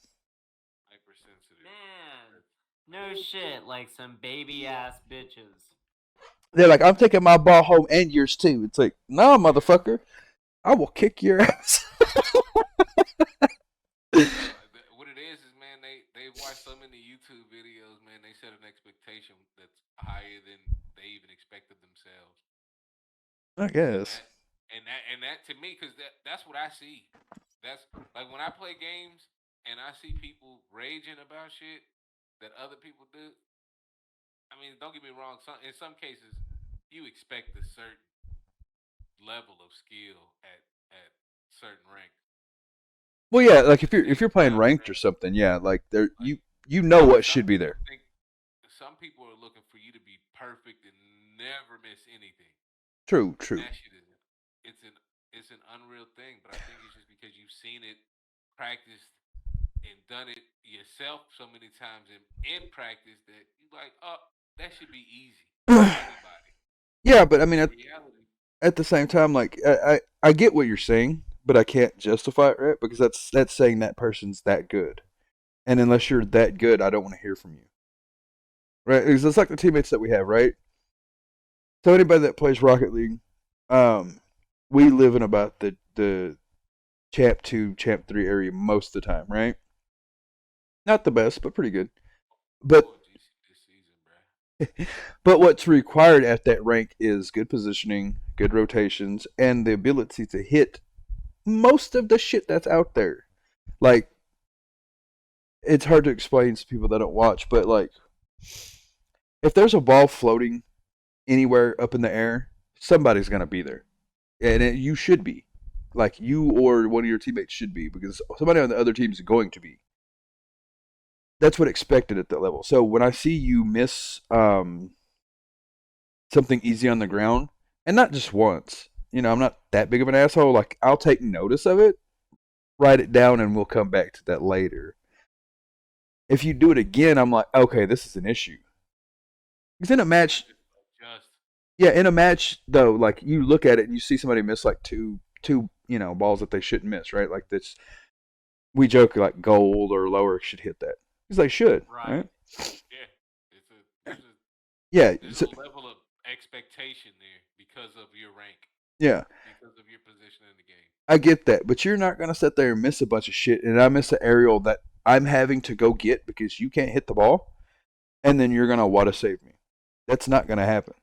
Hypersensitive. Man, no shit, like some baby ass bitches. They're like, I'm taking my ball home and yours too. It's like, no, motherfucker, I will kick your ass. What it is, man, they watch so many YouTube videos, man. They set an expectation that's higher than they even expected themselves. I And guess. that to me, because that's what I see. That's like when I play games and I see people raging about shit that other people do. I mean, don't get me wrong. In some cases, you expect a certain level of skill at certain ranks. Well, yeah, like At if the you're same playing time, ranked or man, something, yeah, like there like you know what some should be people there. think some people are looking for you to be perfect and never miss anything. True, And true. that shit is it's an unreal thing. But I think it's just because you've seen it, practiced, and done it yourself so many times in practice that you like, oh, that should be easy for anybody. Yeah, but I But mean, in at, reality, at the same time, like I get what you're saying, but I can't justify it, right? Because that's saying that person's that good, and unless you're that good, I don't want to hear from you, right? Because it's like the teammates that we have, right? So anybody that plays Rocket League, um, we live in about the champ 2, champ 3 area most of the time, right? Not the best, but pretty good. But oh, GC this season, bruh. but what's required at that rank is good positioning, good rotations, and the ability to hit most of the shit that's out there. Like, it's hard to explain to people that don't watch, but like, if there's a ball floating anywhere up in the air, somebody's gonna be there, and you should be. Like, you or one of your teammates should be, because somebody on the other team is going to be. That's what expected at that level. So when I see you miss something easy on the ground, and not just once, I'm not that big of an asshole. Like, I'll take notice of it, write it down, and we'll come back to that later. If you do it again, I'm like, okay, this is an issue. Because in a match, Just yeah, in a match though, like, you look at it and you see somebody miss like two balls that they shouldn't miss, right? Like, this, we joke like gold or lower should hit that. Because they should, right? yeah, there's Yeah, a level of expectation there because of your rank, yeah. because of your position in the game. I get that, but you're not gonna sit there and miss a bunch of shit, and I miss an aerial that I'm having to go get because you can't hit the ball, and then you're gonna want to save me. That's not gonna happen.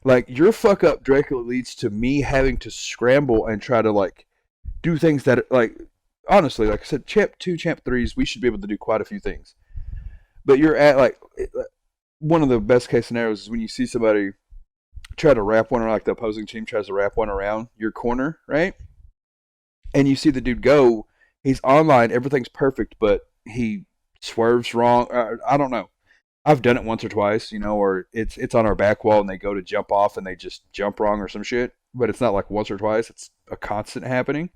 Like, your fuck up directly leads to me having to scramble and try to like do things that, like, honestly, like I said, champ 2, champ 3s, we should be able to do quite a few things. But you're at like one of the best case scenarios is when you see somebody try to wrap one, or like the opposing team tries to wrap one around your corner, right? And you see the dude go. He's online, everything's perfect, but he swerves wrong. I don't know. I've done it once or twice, or it's on our back wall and they go to jump off and they just jump wrong or some shit. But it's not like once or twice; it's a constant happening.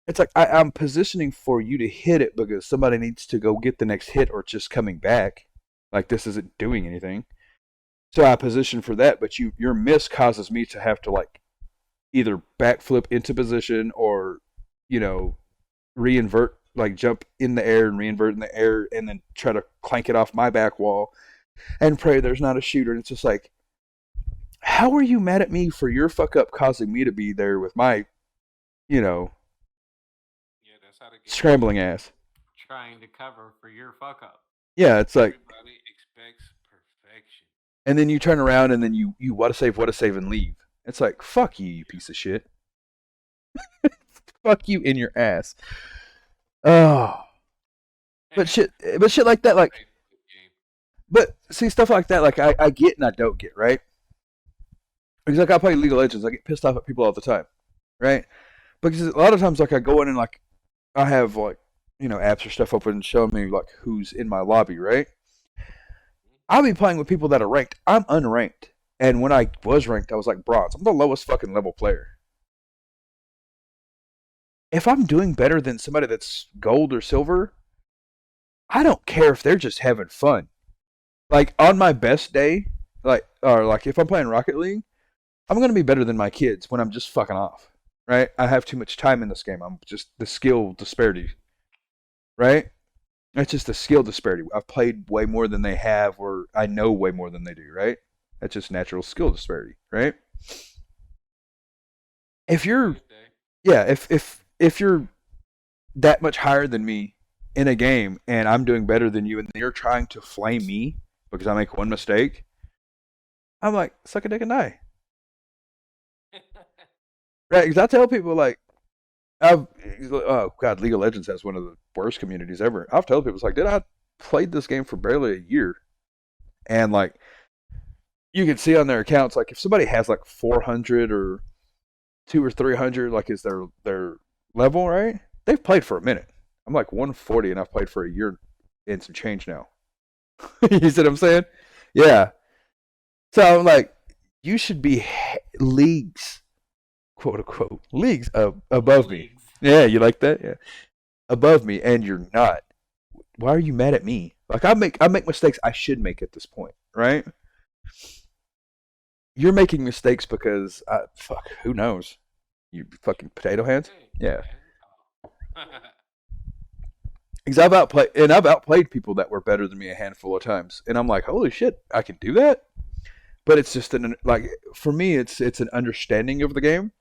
It's like I'm positioning for you to hit it because somebody needs to go get the next hit or just coming back. Like this isn't doing anything. So I position for that, but your miss causes me to have to like either backflip into position or, you know, reinvert, like jump in the air and reinvert in the air and then try to clank it off my back wall and pray there's not a shooter. And it's just like, how are you mad at me for your fuck up causing me to be there with my, you know, Yeah, that's how the game scrambling is. ass? Trying to cover for your fuck up. Yeah, it's like, Everybody expects perfection. and then you turn around and then you what a save, and leave. It's like, fuck you, you piece of shit. Fuck you in your ass. Oh, but shit like that, like, Good game. but see stuff like that, like I get and I don't get, right? Because like I play League of Legends, I get pissed off at people all the time, right? Because a lot of times, like I go in and like I have like apps or stuff open showing me like who's in my lobby, right? I'll be playing with people that are ranked. I'm unranked, and when I was ranked, I was like bronze. I'm the lowest fucking level player. If I'm doing better than somebody that's gold or silver, I don't care if they're just having fun. Like on my best day, like if I'm playing Rocket League, I'm gonna be better than my kids when I'm just fucking off. Right? I have too much time in this game. I'm just the skill disparity. Right? It's just the skill disparity. I've played way more than they have, or I know way more than they do. Right? That's just natural skill disparity. Right? If On a you're, good day. yeah, if you're that much higher than me in a game, and I'm doing better than you, and you're trying to flame me because I make one mistake, I'm like, suck a dick and die. Right? Because I tell people like, oh god, League of Legends has one of the worst communities ever. I've told people it's like, dude, I played this game for barely a year, and like you can see on their accounts, like if somebody has like 400 or two or 300, like is their level, right? They've played for a minute. I'm like 140, and I've played for a year and some change now. You see what I'm saying? Yeah. So I'm like, you should be leagues, quote unquote, leagues above me. Leagues. Yeah, you like that? Yeah, above me, and you're not. Why are you mad at me? Like I make mistakes I should make at this point, right? You're making mistakes because fuck, who knows? You fucking potato hands. Hey, Yeah, man. Oh. because I've outplayed people that were better than me a handful of times, and I'm like, holy shit, I can do that. But it's just like for me, it's an understanding of the game.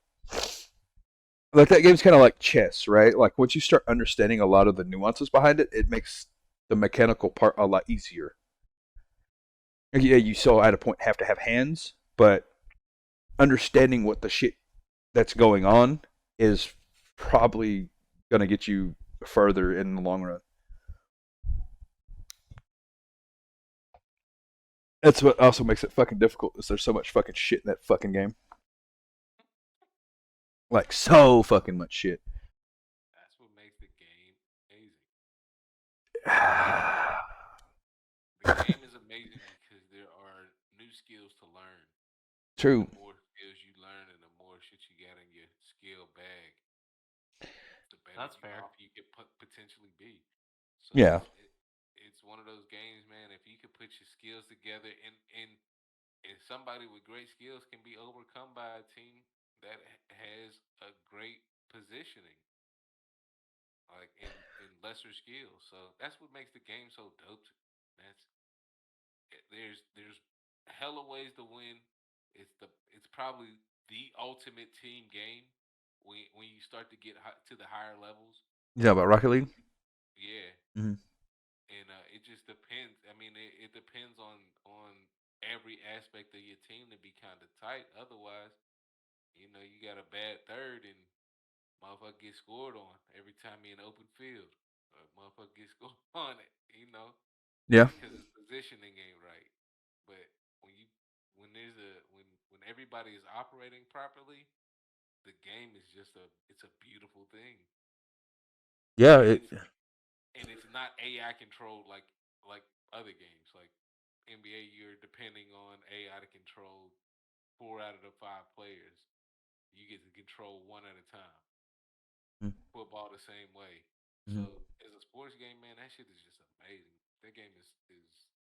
Like that game's kind of like chess, right? Like once you start understanding a lot of the nuances behind it, it makes the mechanical part a lot easier. Like, yeah, you still at a point have to have hands, but understanding what the shit that's going on is probably gonna get you further in the long run. That's what also makes it fucking difficult. Is there's so much fucking shit in that fucking game, like so fucking much shit. That's what makes the game amazing. True. The game is amazing because there are new skills to learn. And the more skills you learn and the more shit you got in your skill bag, the better That's you fair. off you could potentially be. So Yeah. it's one of those games, man. If you could put your skills together, and somebody with great skills can be overcome by a team that has a great positioning, like in lesser skills. So that's what makes the game so dope. That's there's hella ways to win. It's probably the ultimate team game when you start to get to the higher levels. You know about Rocket League? Yeah, Mm-hmm. and it just depends. I mean, it depends on every aspect of your team to be kind of tight. Otherwise, you got a bad third and motherfucker gets scored on every time you in open field. Motherfucker gets scored on it, Yeah. because his positioning ain't right. But when you when there's a when everybody is operating properly, the game is just it's a beautiful thing, Yeah, and it. it's not AI controlled like other games like NBA. You're depending on AI to control 4 out of the 5 players. You get to control one at a time. Football the same way. So Mhm. as a sports game, man, that shit is just amazing. That game is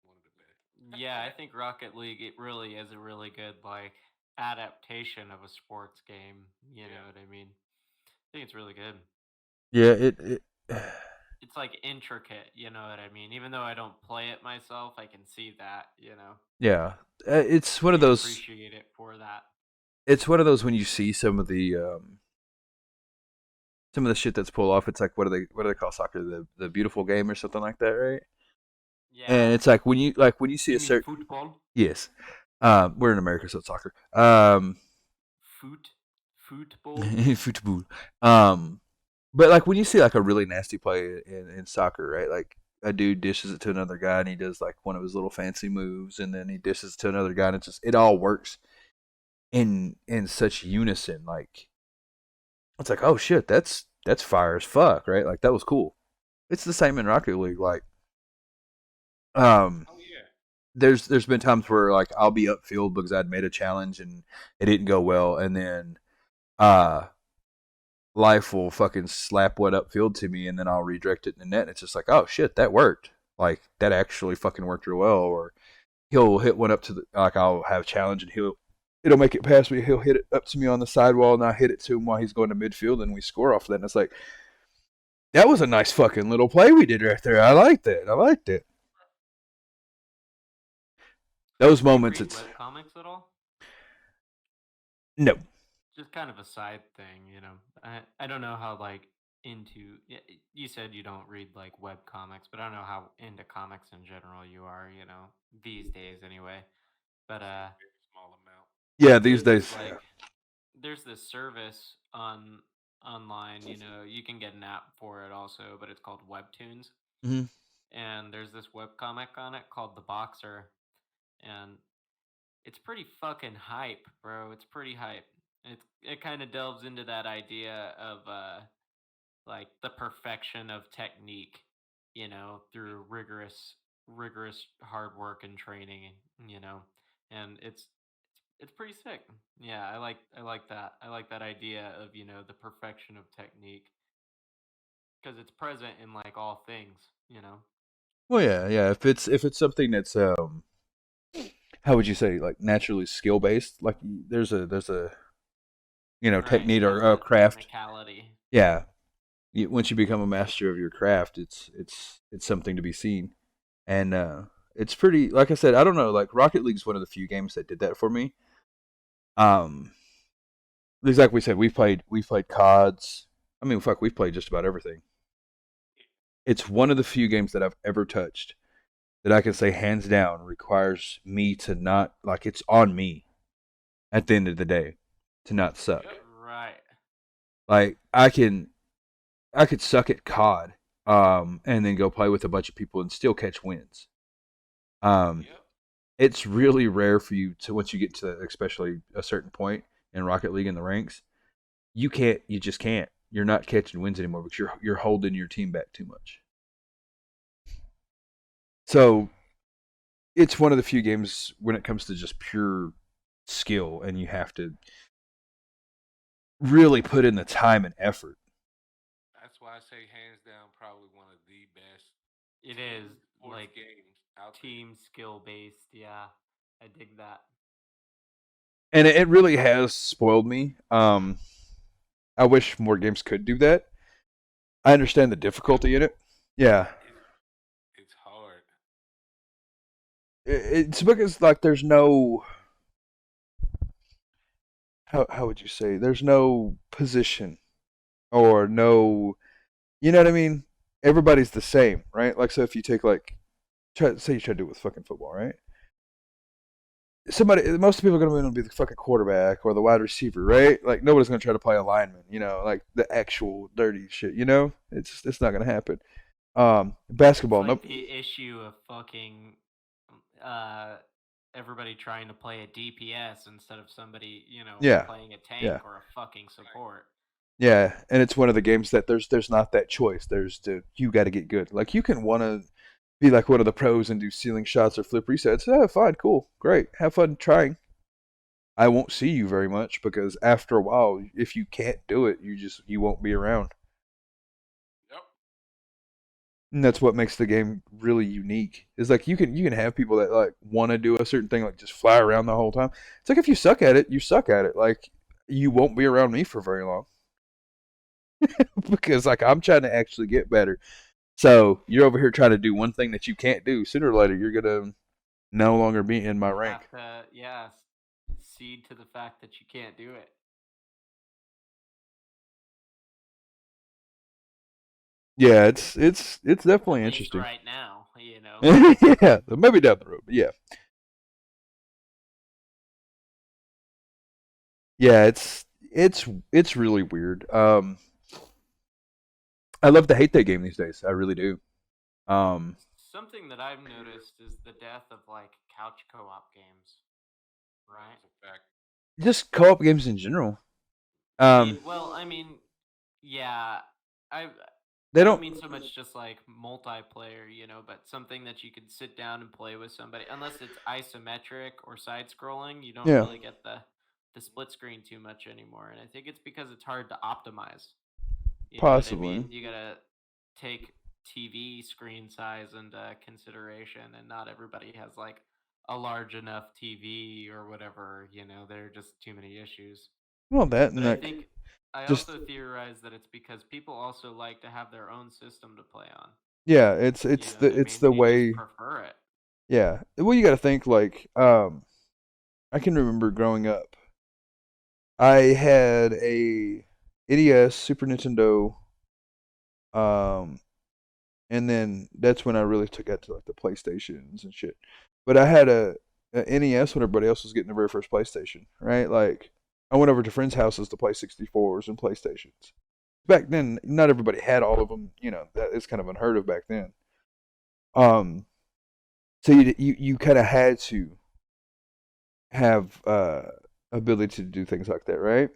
one of the best. Yeah, I think Rocket League it really is a really good like adaptation of a sports game. You know Yeah. what I mean? I think it's really good. Yeah, it. It's like intricate. You know what I mean? Even though I don't play it myself, I can see that. Yeah, it's one of And those. appreciate it for that. It's one of those when you see some of the shit that's pulled off. It's like what do they call soccer? The beautiful game or something like that, right? Yeah. And it's like when you see You a mean certain football? yes, we're in America, so it's soccer. Football. Football. But like when you see like a really nasty play in soccer, right? Like a dude dishes it to another guy and he does like one of his little fancy moves, and then he dishes it to another guy, and it all works in such unison. Like it's like, oh shit, that's fire as fuck, right? Like that was cool. It's the same in Rocket League. Like um, Oh yeah. there's been times where like I'll be upfield because I'd made a challenge and it didn't go well, and then uh life will fucking slap what upfield to me, and then I'll redirect it in the net. And it's just like, oh shit, that worked. Like that actually fucking worked real well. Or he'll hit one up to the like I'll have a challenge and it'll make it past me. He'll hit it up to me on the sidewall, and I hit it to him while he's going to midfield, and we score off of that. And it's like that was a nice fucking little play we did right there. I liked it. I liked it. Those Do you moments, read it's web comics at all? no. Just kind of a side thing. I don't know how like into you said you don't read like web comics, but I don't know how into comics in general you are, these days anyway. But I say a very small amount. Yeah, these there's this days. Yeah. like there's this service online, you can get an app for it also, but it's called Webtoons. Mm-hmm. And there's this web comic on it called The Boxer, and it's pretty fucking hype, bro. It's pretty hype. It kind of delves into that idea of like the perfection of technique, through rigorous hard work and training, you know. And it's pretty sick. Yeah, I like that. I like that idea of, the perfection of technique because it's present in like all things. Well, yeah, yeah. If it's something that's how would you say like naturally skill based? Like there's a Right, technique it has or that craft. technicality. Yeah, once you become a master of your craft, it's something to be seen, and it's pretty. Like I said, I don't know. Like Rocket League's one of the few games that did that for me. Um, it's like we said, we played CODs. I mean, fuck, we've played just about everything. It's one of the few games that I've ever touched that I can say hands down requires me to not like it's on me at the end of the day to not suck. Yep. Right. Like I could suck at COD, and then go play with a bunch of people and still catch wins. Um, Yep. it's really rare for you to once you get to especially a certain point in Rocket League in the ranks, you just can't. You're not catching wins anymore because you're holding your team back too much. So it's one of the few games when it comes to just pure skill, and you have to really put in the time and effort. That's why I say hands down probably one of the best It is team sports like games out there. team skill based. Yeah, I dig that. And it really has spoiled me. I wish more games could do that. I understand the difficulty in it. Yeah, It's it's hard. it's because like there's no how would you say there's no position or no you know what I mean. Everybody's the same, right? Like so if you take like say you try to do it with fucking football, right? Most people are going to want to be the fucking quarterback or the wide receiver, right? Like nobody's going to try to play a lineman, like the actual dirty shit, it's not going to happen. It's Basketball, like nope. the issue of fucking uh everybody trying to play a DPS instead of somebody, Yeah, playing a yeah, tank or a fucking support. yeah. And it's one of the games that there's not that choice. You got to get good. Like you can want to be like one of the pros and do ceiling shots or flip resets. Oh, fine, cool, great, have fun trying. I won't see you very much because after a while, if you can't do it, you won't be around. Yep. And that's what makes the game really unique. Is like you can have people that like want to do a certain thing, like just fly around the whole time. It's like if you suck at it, you suck at it. Like you won't be around me for very long because like I'm trying to actually get better. So you're over here trying to do one thing that you can't do. Sooner or later, you're gonna no longer be in my You rank. have to, yeah, cede to the fact that you can't do it. Yeah, it's definitely At least interesting. right now, Yeah, maybe down the road, but yeah, yeah, it's really weird. I love to hate that game these days. I really do. Um, Something that I've noticed is the death of like couch co-op games, right? That's a fact. just co-op games in general. I mean, yeah, I They I don't don't. mean so much just like multiplayer, but something that you could sit down and play with somebody. Unless it's isometric or side scrolling, you don't Yeah, really get the split screen too much anymore. And I think it's because it's hard to optimize. You know what I possibly. mean? You gotta take TV screen size into consideration, and not everybody has like a large enough TV or whatever. There are just too many issues. Well, that and But I that think I just also theorize that it's because people also like to have their own system to play on. yeah, You it's know what I it's mean? the They just way. prefer it. Yeah, well, you got to think like I can remember growing up. I had a NES, Super Nintendo, um, and then that's when I really took out to like the PlayStations and shit. But I had a NES when everybody else was getting their very first PlayStation, right? Like I went over to friends' houses to play 64s and PlayStations. Back then, not everybody had all of them. You know, that is kind of unheard of back then. Um, so you kind of had to have ability to do things like that, right?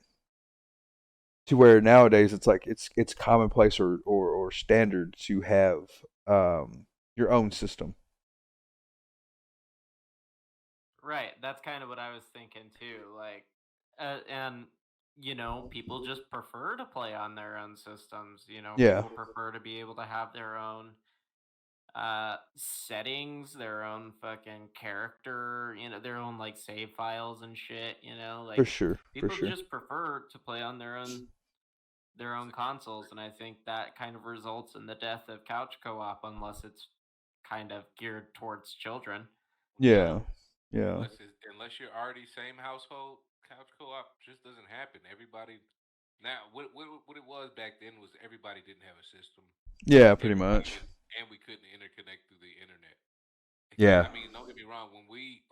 To where nowadays it's like it's commonplace or standard to have your own system. Right. That's kind of what I was thinking too. Like, and people just prefer to play on their own systems. Yeah, People prefer to be able to have their own settings, their own fucking character, their own like save files and shit. for Like sure, for people sure. just prefer to play on their own consoles, and I think that kind of results in the death of couch co-op unless it's kind of geared towards children. You Yeah, know. yeah, Unless you're already same household, couch co-op just doesn't happen. Everybody now what it was back then was everybody didn't have a system, yeah, pretty everybody much. didn't, and we couldn't interconnect through the internet. Because Yeah, I mean, don't get me wrong, when we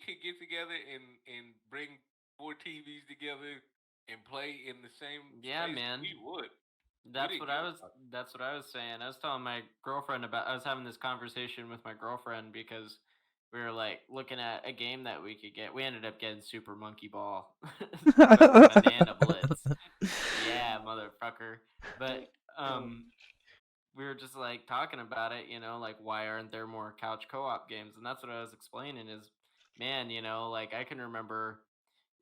could get together and bring four TVs together and play in the same Yeah, space, man. we would. We That's didn't what I give a was fuck. that's what I was saying. I was telling my girlfriend about I was having this conversation with my girlfriend because we were like looking at a game that we could get. We ended up getting Super Monkey Ball. Fucking Banana Blitz. Yeah, motherfucker. But um we were just like talking about it, like why aren't there more couch co-op games? And that's what I was explaining is, man, like I can remember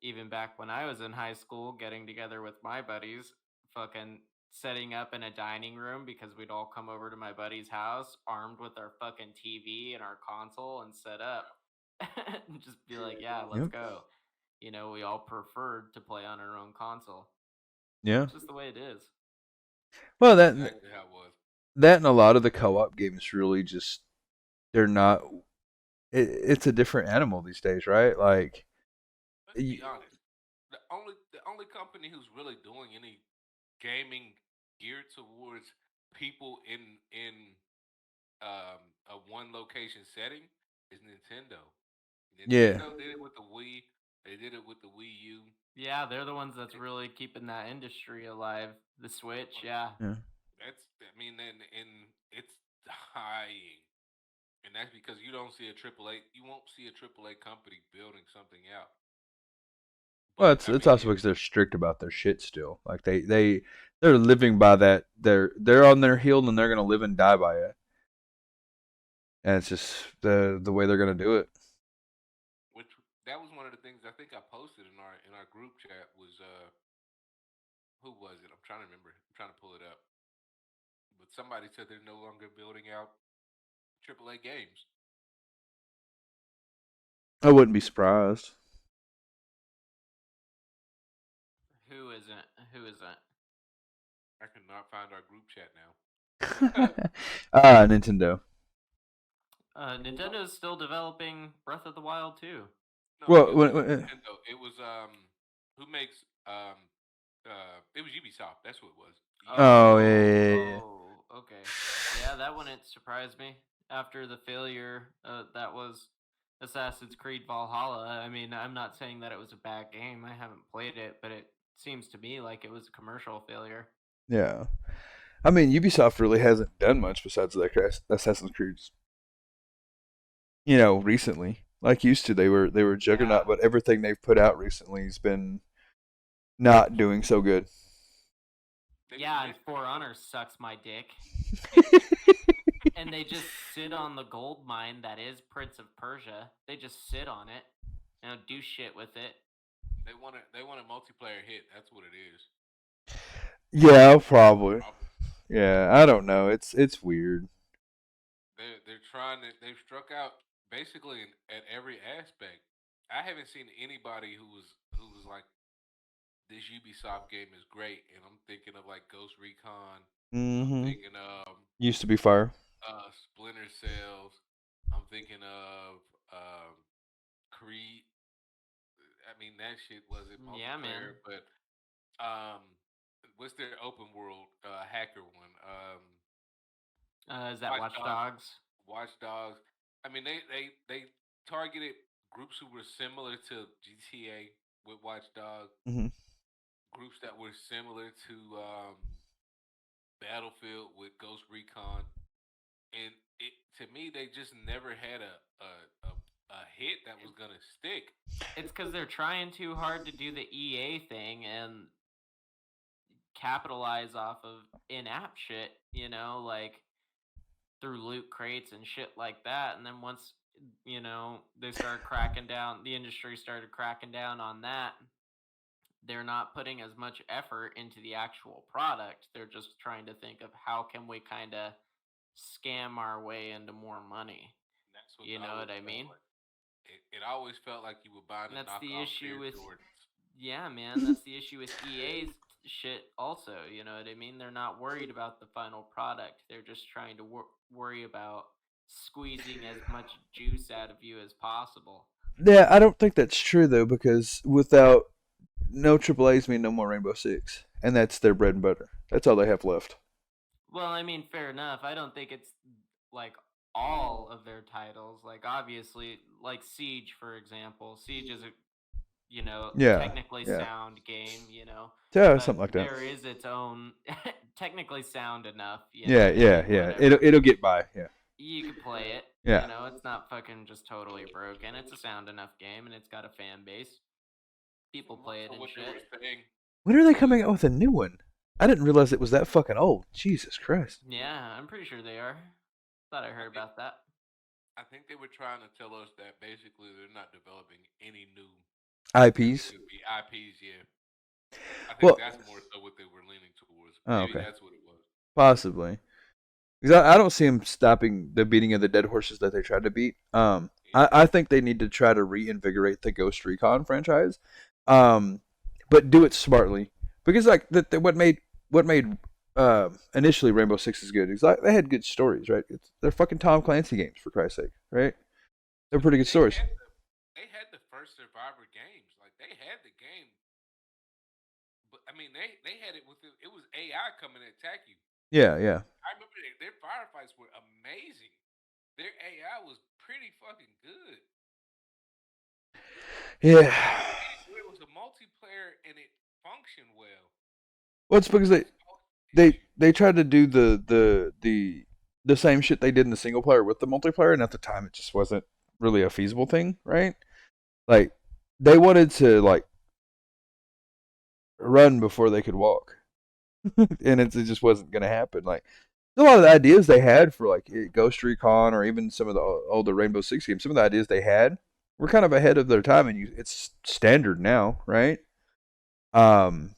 even back when I was in high school getting together with my buddies, fucking setting up in a dining room because we'd all come over to my buddy's house armed with our fucking TV and our console and set up and just be like, yeah, let's yep, go. We all preferred to play on our own console. yeah. It's just the way it is. Well, That's that exactly how it was. that and a lot of the co-op games really just they're not. It's a different animal these days, right? Like, Let's be honest. The only company who's really doing any gaming geared towards people in a one location setting is Nintendo. yeah, Nintendo did it with the Wii. They did it with the Wii U. Yeah, they're the ones that's really keeping that industry alive. The Switch, yeah. yeah. That's I mean, and it's dying. And that's because you don't see a AAA. You won't see a AAA company building something out. Well, But it's I it's mean, also because they're strict about their shit still. Like they're living by that. They're on their heel and they're gonna live and die by it. And it's just the way they're gonna do it. which that was one of the things I think I posted in our group chat was who was it? I'm trying to remember. I'm trying to pull it up. But somebody said they're no longer building out AAA games. I wouldn't be surprised. Who isn't? Who isn't? I cannot find our group chat now. Nintendo. Nintendo's still developing Breath of the Wild too. No, Well, it wasn't Nintendo. It was who makes it was Ubisoft. That's what it was. Oh, Ubisoft. yeah. Oh, okay. Yeah, that wouldn't surprise me after the failure that was Assassin's Creed Valhalla. I mean, I'm not saying that it was a bad game. I haven't played it, but it seems to me like it was a commercial failure. Yeah. I mean, Ubisoft really hasn't done much besides like Assassin's Creed. Recently, like used to, they were juggernaut, Yeah. but everything they've put out recently has been not doing so good. Yeah, and For Honor sucks my dick. And they just sit on the gold mine that is Prince of Persia. They just sit on it and do shit with it. They want a multiplayer hit. That's what it is. Yeah, probably. Yeah, I don't know. It's weird. They're trying to. They've struck out basically at every aspect. I haven't seen anybody who was like this Ubisoft game is great, and I'm thinking of like Ghost Recon. I'm Mm-hmm. thinking of Used to be fire. Splinter Cells. I'm thinking of Creed. I mean that shit wasn't Yeah, man. multiplayer, but um, what's their open world hacker one? Is that Watch Watch Dogs. Dogs? Watch Dogs. I mean they targeted groups who were similar to GTA with Watch Dogs, Mm-hmm. groups that were similar to Battlefield with Ghost Recon, and it to me they just never had a hit that was gonna stick. It's because they're trying too hard to do the EA thing and capitalize off of in-app shit, like through loot crates and shit like that. And then once, they started cracking down, the industry started cracking down on that. They're not putting as much effort into the actual product. They're just trying to think of how can we kind of scam our way into more money. And that's what You know what I mean? It always felt like you were buying And a that's the knockoff issue Air with Jordans. Yeah, man, that's the issue with EA's shit also, you know what I mean? They're not worried about the final product. They're just trying to worry about squeezing as much juice out of you as possible. Yeah, I don't think that's true though, because without no AAA's mean no more Rainbow Six, and that's their bread and butter. That's all they have left. Well, I mean, fair enough. I don't think it's like all of their titles. Like obviously, like Siege for example. Siege is a Yeah, technically yeah, sound game, yeah, but something like that. there is its own technically sound enough, Yeah, yeah, yeah. whatever. It'll get by. Yeah, You could play it. yeah. It's not fucking just totally broken. It's a sound enough game and it's got a fan base. People play it and what shit. they were saying. When are they coming out with a new one? I didn't realize it was that fucking old. Jesus Christ. Yeah, I'm pretty sure they are. Thought I heard about that. I think they were trying to tell us that basically they're not developing any new IPs. IPs, yeah. I think Well, that's more so what they were leaning towards. oh, Maybe okay, that's what it was. possibly. Because I don't see them stopping the beating of the dead horses that they tried to beat. I think they need to try to reinvigorate the Ghost Recon franchise, but do it smartly. Because like what made initially Rainbow Six is good is like they had good stories, right? They're fucking Tom Clancy games for Christ's sake, right? They're pretty good stories. They had the first Survivor games. Like they had the game, but I mean they had it with it was AI coming to attack you. Yeah, yeah. I remember their firefights were amazing. Their AI was pretty fucking good. Yeah. It was a multiplayer and it functioned well. Well, it's because they tried to do the the same shit they did in the single player with the multiplayer, and at the time it just wasn't really a feasible thing, right? Like they wanted to like run before they could walk, and it just wasn't going to happen. Like a lot of the ideas they had for like Ghost Recon or even some of the older Rainbow Six games, some of the ideas they had were kind of ahead of their time, and it's standard now, right? Um,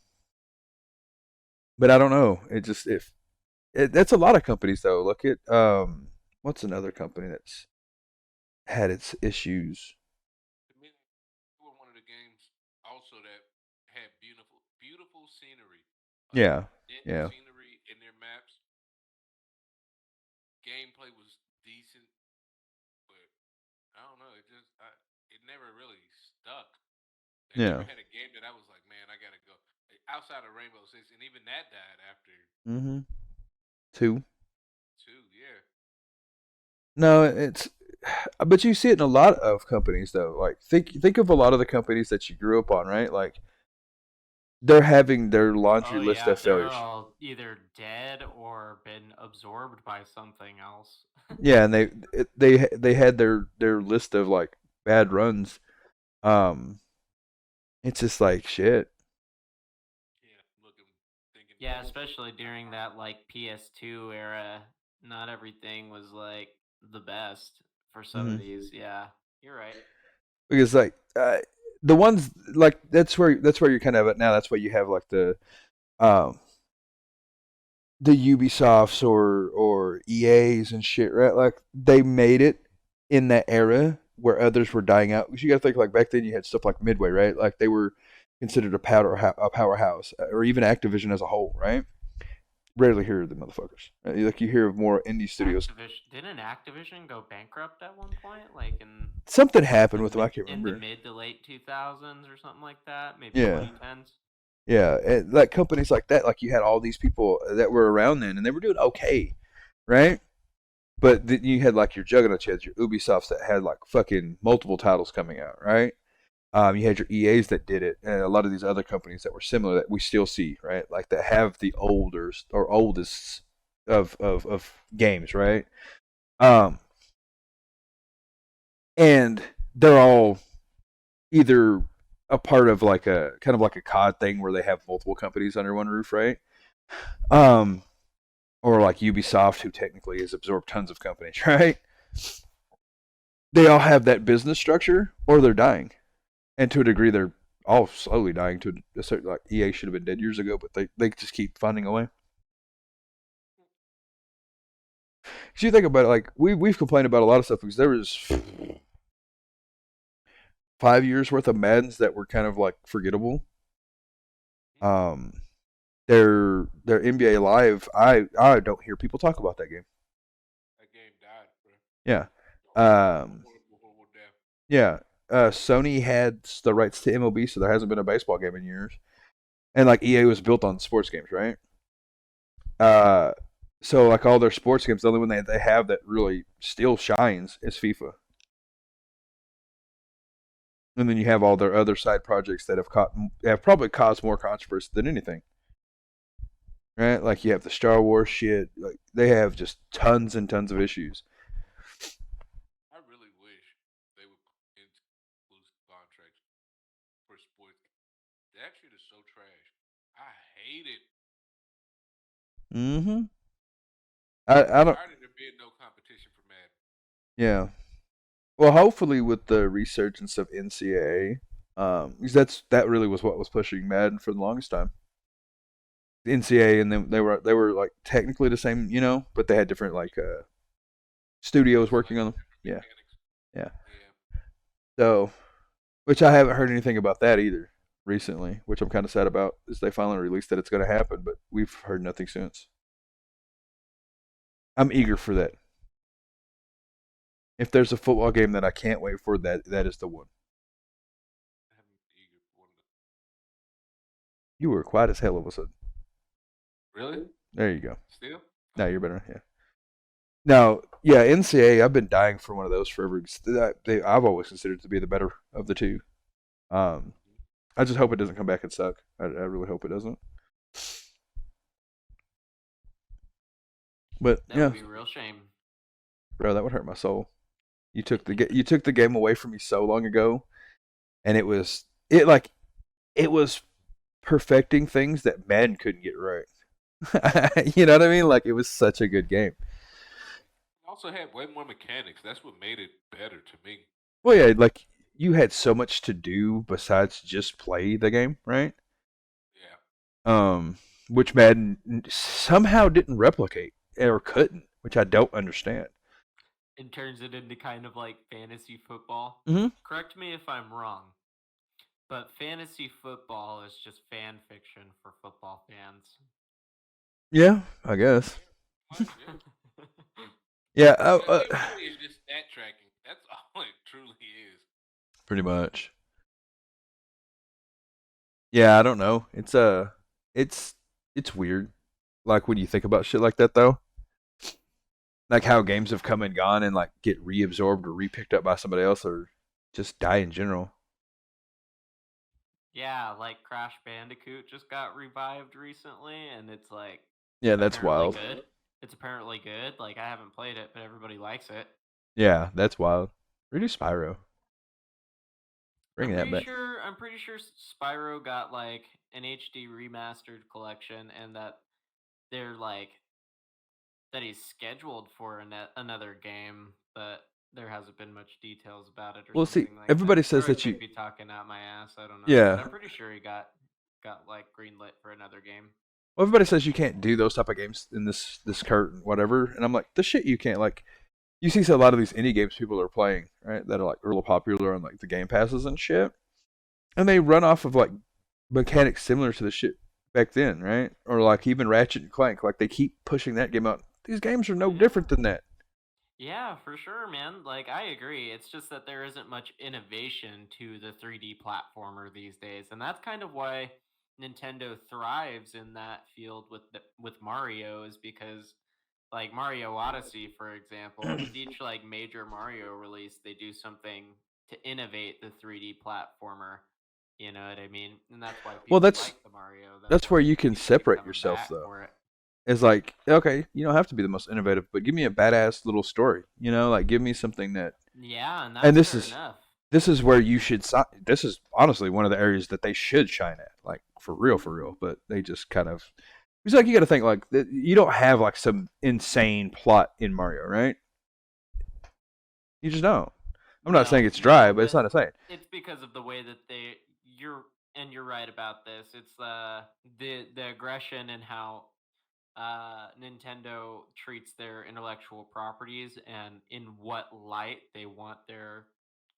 but I don't know. It just if that's a lot of companies though. Look at what's another company that's had its issues. Dominion were one of the games also that had beautiful scenery, like Yeah, dense yeah, scenery in their maps. Gameplay was decent, but I don't know. It never really stuck. They never yeah. had a game that I was like, man, I gotta go outside of Rainbow Six, and even that died after Mm-hmm. Two. two. Yeah, No, it's but you see it in a lot of companies though. Like think of a lot of the companies that you grew up on, right? Like they're having their laundry Oh list yeah, of they're failures. all either dead or been absorbed by something else. Yeah, and they had their list of like bad runs. Um, it's just like shit. yeah. Thinking Yeah, back to it. especially during that like PS2 era, not everything was like the best for some of Hmm. these. Yeah, you're right. Because like the ones like that's where you're kind of at now. That's why you have like um the Ubisofts or EAs and shit, right? Like they made it in that era where others were dying out. Because you got to think like back then you had stuff like Midway, right? Like they were considered a powerhouse, or even Activision as a whole, right? Rarely hear of the motherfuckers. Right? Like you hear of more indie studios. Activision go bankrupt at one point, like Something happened with them. I can't in the remember. mid to late 2000s or something like that, maybe Yeah, 2010s. yeah. And like companies like that, like you had all these people that were around then, and they were doing okay, right? But then you had like your juggernauts, you had your Ubisofts that had like fucking multiple titles coming out, right? You had your EAs that did it, and a lot of these other companies that were similar that we still see, right? Like that have the oldest or oldest of games, right? Um, and they're all either a part of like a kind of like a COD thing where they have multiple companies under one roof, right? Um, or like Ubisoft, who technically has absorbed tons of companies, right? They all have that business structure, or they're dying, and to a degree, they're all slowly dying. To a certain like EA should have been dead years ago, but they just keep finding a way. Because you think about it, like we've complained about a lot of stuff because there was 5 years worth of Maddens that were kind of like forgettable. Um, their NBA Live, I don't hear people talk about that game. That game died, bro. Yeah. A Um, horrible death. yeah. Sony had the rights to MLB, so there hasn't been a baseball game in years. And like EA was built on sports games, right? Uh, so like all their sports games, the only one they have that really still shines is FIFA. And then you have all their other side projects that have probably caused more controversy than anything, right? Like you have the Star Wars shit. Like they have just tons and tons of issues. I really wish they would include contracts for sports. That shit is so trash. I hate it. Mm-hmm. I'm I don't. tired of there being no competition for Madden. Yeah. Well, hopefully with the resurgence of NCAA, because that really was what was pushing Madden for the longest time. The NCAA, and then they were like technically the same, but they had different like studios working on them. Different Yeah, mechanics. yeah. Yeah. So, which I haven't heard anything about that either recently, which I'm kind of sad about. Is they finally released that it's going to happen, but we've heard nothing since. I'm eager for that. If there's a football game that I can't wait for, that is the one. I'm eager for one of the. You were quiet as hell all of a sudden. Really? There you go. Still? Now you're better. Yeah. Now, yeah, NCAA. I've been dying for one of those forever. I've always considered it to be the better of the two. Um, I just hope it doesn't come back and suck. I really hope it doesn't. But That yeah, would be a real shame. bro, that would hurt my soul. You took the game away from me so long ago, and it was perfecting things that Madden couldn't get right. You know what I mean? Like it was such a good game. It also had way more mechanics. That's what made it better to me. Well, yeah, like you had so much to do besides just play the game, right? Yeah. Which Madden somehow didn't replicate or couldn't, which I don't understand. It turns it into kind of like fantasy football. Mm-hmm. Correct me if I'm wrong, but fantasy football is just fan fiction for football fans. Yeah, I guess. Much, yeah. Yeah, It really is just stat tracking. That's all it truly is. pretty much. Yeah, I don't know. It's it's weird. Like when you think about shit like that, though. Like how games have come and gone and like get reabsorbed or repicked up by somebody else or just die in general. Yeah, like Crash Bandicoot just got revived recently, and it's like Yeah, that's apparently wild. good. It's apparently good. Like I haven't played it, but everybody likes it. Yeah, that's wild. Redo Spyro. Bring that back. I'm pretty sure Spyro got like an HD remastered collection, and that they're like that he's scheduled for another game, but there hasn't been much details about it or Well, see, something like everybody that. says Or I that you. could be talking out my ass. I don't know, but Yeah. I'm pretty sure he got like greenlit for another game. Well, everybody says you can't do those type of games in this current whatever, and I'm like, the shit you can't like. You see a lot of these indie games people are playing, right? That are like real popular on like the Game Passes and shit, and they run off of like mechanics similar to the shit back then, right? Or like even Ratchet and Clank, like they keep pushing that game out. These games are no different than that. Yeah, for sure, man. Like I agree. It's just that there isn't much innovation to the 3D platformer these days, and that's kind of why Nintendo thrives in that field with Mario is because like Mario Odyssey, for example, with each like major Mario release, they do something to innovate the 3D platformer. You know what I mean? And that's why Well, people like the Mario. that's Why where they you can keep separate coming yourself back though. for it. It's like, okay, you don't have to be the most innovative, but give me a badass little story. You know, like give me something that. Yeah, and And that's fair enough. this is where you should. This is honestly one of the areas that they should shine at, like for real. But they just kind of. It's like you got to think like you don't have like some insane plot in Mario, right? You just don't. I'm not saying it's dry, but it's not insane. It's because of the way that you're right about this. It's the aggression and how Nintendo treats their intellectual properties and in what light they want their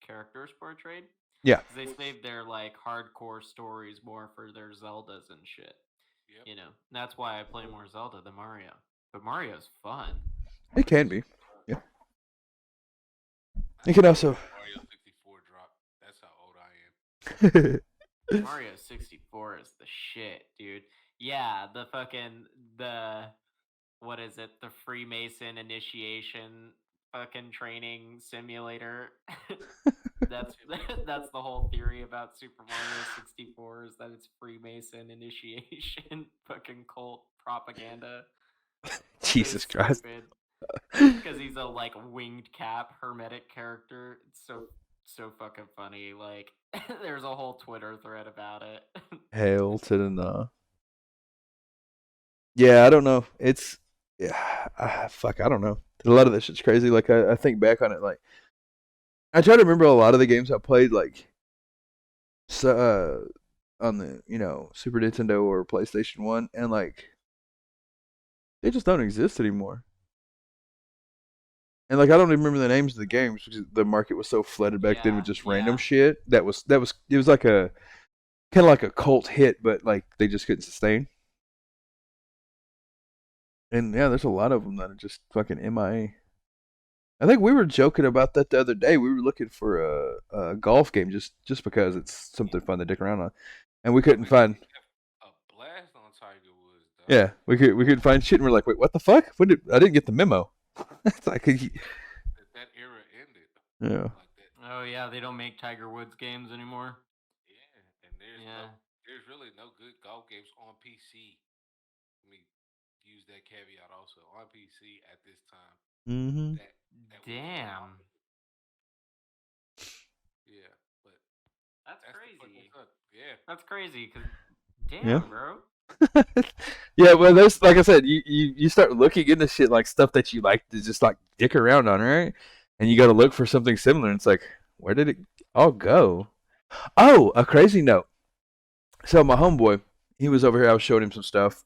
characters portrayed. Yeah. 'Cause they save their like hardcore stories more for their Zeldas and shit. Yep. You know, that's why I play more Zelda than Mario. But Mario's fun. It can be. Yeah. It can also. Mario 64 drop. That's how old I am. Mario 64 is the shit, dude. Yeah, the what is it? The Freemason initiation fucking training simulator. that's that's the whole theory about Super Mario 64 is that it's Freemason initiation fucking cult propaganda. Jesus Christ. Because he's a like winged cap hermetic character. It's so fucking funny. Like there's a whole Twitter thread about it. Hail to the nah. Yeah, I don't know. It's yeah, fuck. I don't know. A lot of this shit's crazy. Like I think back on it, like I try to remember a lot of the games I played, like on the Super Nintendo or PlayStation 1, and like they just don't exist anymore. And like I don't even remember the names of the games because the market was so flooded back then with just random shit. That was it was like a kind of like a cult hit, but like they just couldn't sustain. And yeah, there's a lot of them that are just fucking MIA. I think we were joking about that the other day. We were looking for a golf game just because it's something fun to dick around on, and we couldn't find. A blast on Tiger Woods. Though. Yeah, we couldn't find shit, and we're like, wait, what the fuck? I didn't get the memo. It's like that era ended. Yeah. Like that. Oh yeah, they don't make Tiger Woods games anymore. Yeah, and there's really no good golf games on PC. I mean, you use that caveat also on PC at this time. Mm-hmm. That we can Damn. offer. Yeah, but That's that's the fucking crazy. suck. Yeah. That's crazy. Cause Yeah. damn, bro. Yeah, well, there's like I said, you start looking into shit like stuff that you like to just like dick around on, right? And you got to look for something similar. And it's like, where did it all go? Oh, a crazy note. So my homeboy, he was over here. I was showing him some stuff.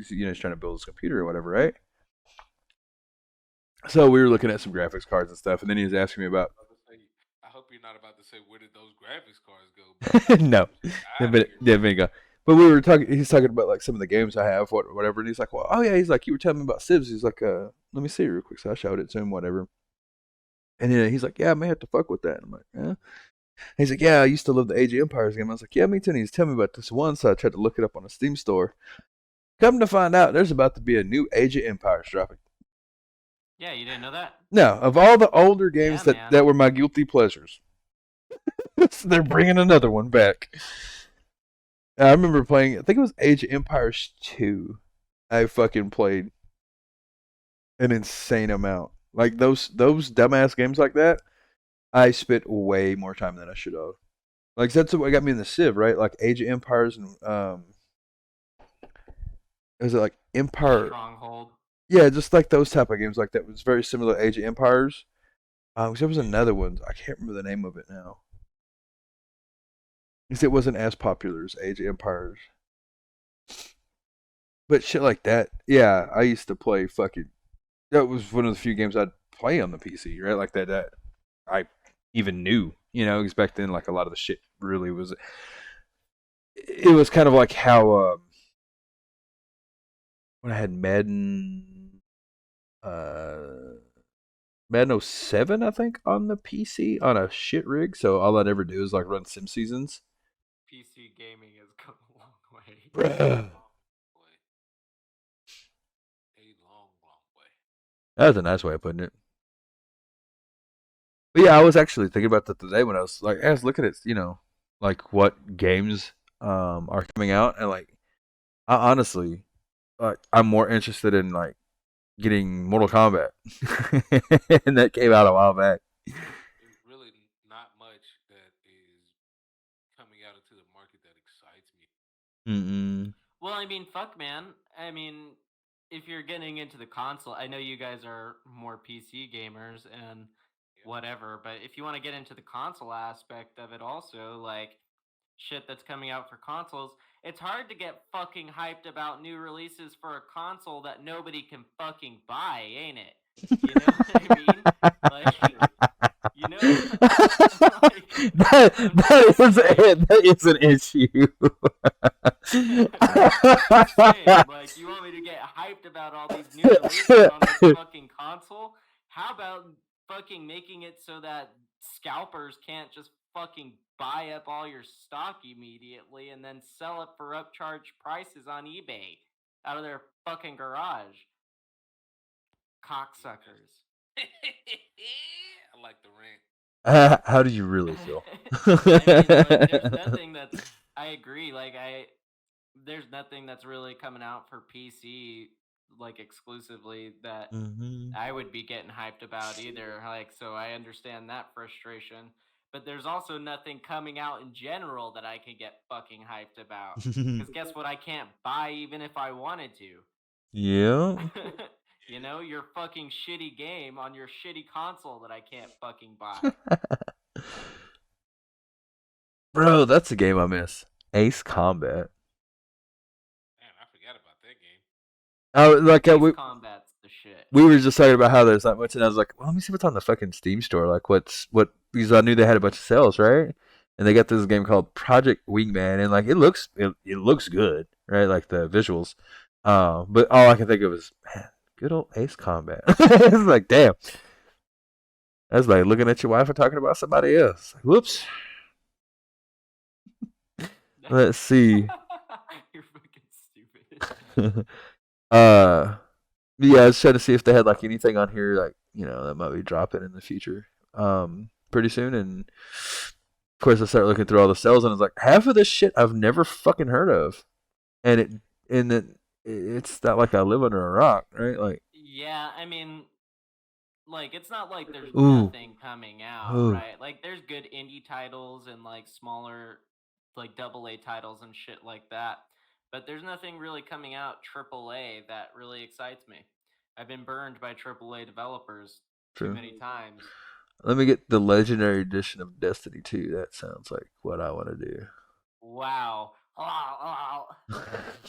He's trying to build his computer or whatever, right? So we were looking at some graphics cards and stuff, and then he was asking me about. I hope you're not about to say where did those graphics cards go? No, yeah, bingo. But we were talking. He's talking about like some of the games I have, whatever. And he's like, "Well, oh yeah." He's like, "You were telling me about Civs." He's like, "Let me see real quick." So I showed it to him, whatever. And then he's like, "Yeah, I may have to fuck with that." And I'm like, "Yeah." He's like, "Yeah, I used to love the Age of Empires game." I was like, "Yeah, me too." And he's telling me about this one, so I tried to look it up on a Steam store. Come to find out, there's about to be a new Age of Empires dropping. Yeah, you didn't know that? No, of all the older games Yeah, that were my guilty pleasures, they're bringing another one back. I remember playing. I think it was Age of Empires 2. I fucking played an insane amount. Like those dumbass games like that. I spent way more time than I should have. Like that's what got me in the Civ, right? Like Age of Empires and is it like Empire? Stronghold. Yeah, just like those type of games like that was very similar to Age of Empires. There was another one. I can't remember the name of it now. Because it wasn't as popular as Age of Empires. But shit like that, yeah, I used to play fucking. That was one of the few games I'd play on the PC, right? Like that I even knew, because back then, like a lot of the shit really was. It was kind of like how when I had Madden 07, I think, on the PC on a shit rig. So all I'd ever do is like run Sim Seasons. PC gaming has come a long way. Bruh. A long way. That was a nice way of putting it. But yeah, I was actually thinking about that today when I was looking at, like what games are coming out, and like I honestly, like I'm more interested in like getting Mortal Kombat, and that came out a while back. There's really not much that is coming out into the market that excites me. Mm-mm. Well, I mean, fuck, man. I mean, if you're getting into the console, I know you guys are more PC gamers and whatever, but if you want to get into the console aspect of it also, like shit that's coming out for consoles, it's hard to get fucking hyped about new releases for a console that nobody can fucking buy, ain't it? You know what I mean? Like, you know, like, that is an issue. I'm saying, like, you want me to get hyped about all these new releases on this fucking console? How about fucking making it so that scalpers can't just fucking buy up all your stock immediately and then sell it for upcharged prices on eBay out of their fucking garage? Cocksuckers. I like the rant. How do you really feel? I mean, like, there's nothing that's. I agree. Like, there's nothing that's really coming out for PC, like exclusively that I would be getting hyped about either. Like, so I understand that frustration. But there's also nothing coming out in general that I can get fucking hyped about. Because guess what? I can't buy even if I wanted to. Yeah. You know, your fucking shitty game on your shitty console that I can't fucking buy. Bro, that's a game I miss. Ace Combat. Man, I forgot about that game. Ace Combat's the shit. We were just talking about how there's not much, and I was like, well, let me see what's on the fucking Steam store. Like, because I knew they had a bunch of sales, right? And they got this game called Project Wingman, and like it looks good, right? Like the visuals. But all I can think of is, man, good old Ace Combat. It's like, damn. That's like looking at your wife and talking about somebody else. Like, whoops. Let's see. You're fucking stupid. Yeah, I was trying to see if they had like anything on here like, that might be dropping in the future. Pretty soon, and of course I started looking through all the sales, and I was like, half of this shit I've never fucking heard of. And it's not like I live under a rock, right? Like, Yeah, I mean, like it's not like there's ooh, nothing coming out, ooh, right? Like there's good indie titles and like smaller like double A titles and shit like that. But there's nothing really coming out triple A that really excites me. I've been burned by triple A developers too true. many times. Let me get the legendary edition of Destiny 2. That sounds like what I want to Wow.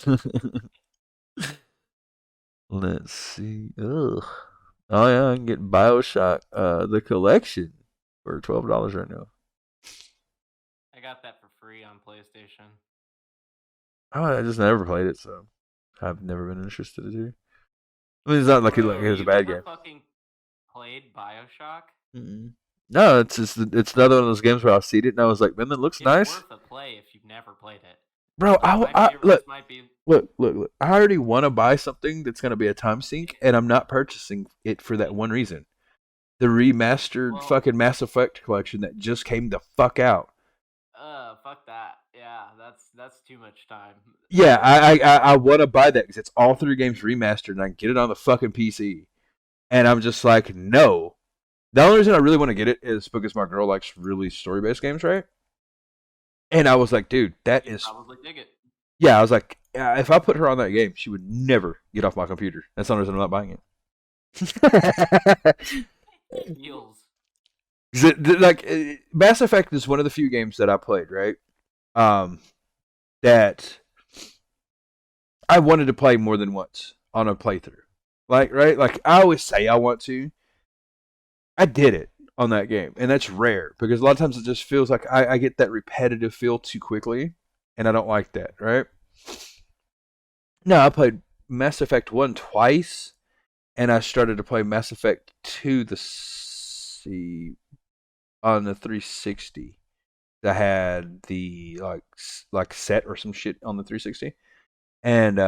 do. Let's see. Ugh. Oh yeah, I can get Bioshock, the collection, for $12 right now. I got that for free on PlayStation. Oh, I just never played it, so I've never been interested in it. I mean, it's not like Bro, it was a you've bad never game. fucking played BioShock? Mm-mm. No, it's another one of those games where I see it and I was like, man, that looks It's nice, worth a play if you've never played it. bro. Like my Look, favorites might be look. I already want to buy something that's gonna be a time sink, and I'm not purchasing it for that one reason. The remastered well, fucking Mass Effect collection that just came the fuck out. fuck that. Yeah, that's too much time. Yeah, I want to buy that because it's all three games remastered, and I can get it on the fucking PC. And I'm just like, no. The only reason I really want to get it is because my girl likes really story based games, right? And I was like, dude, that You'd is. probably dig it. Yeah, I was like, if I put her on that game, she would never get off my computer. That's the only reason I'm not buying it. Feels. Like, Mass Effect is one of the few games that I played, right? Um, that I wanted to play more than once on a playthrough. Like, right? Like, I always say I want to. I did it on that game, and that's rare because a lot of times it just feels like I get that repetitive feel too quickly, and I don't like that, right? No, I played Mass Effect 1 twice, and I started to play Mass Effect 2 on the 360. I had the like set or some shit on the 360, and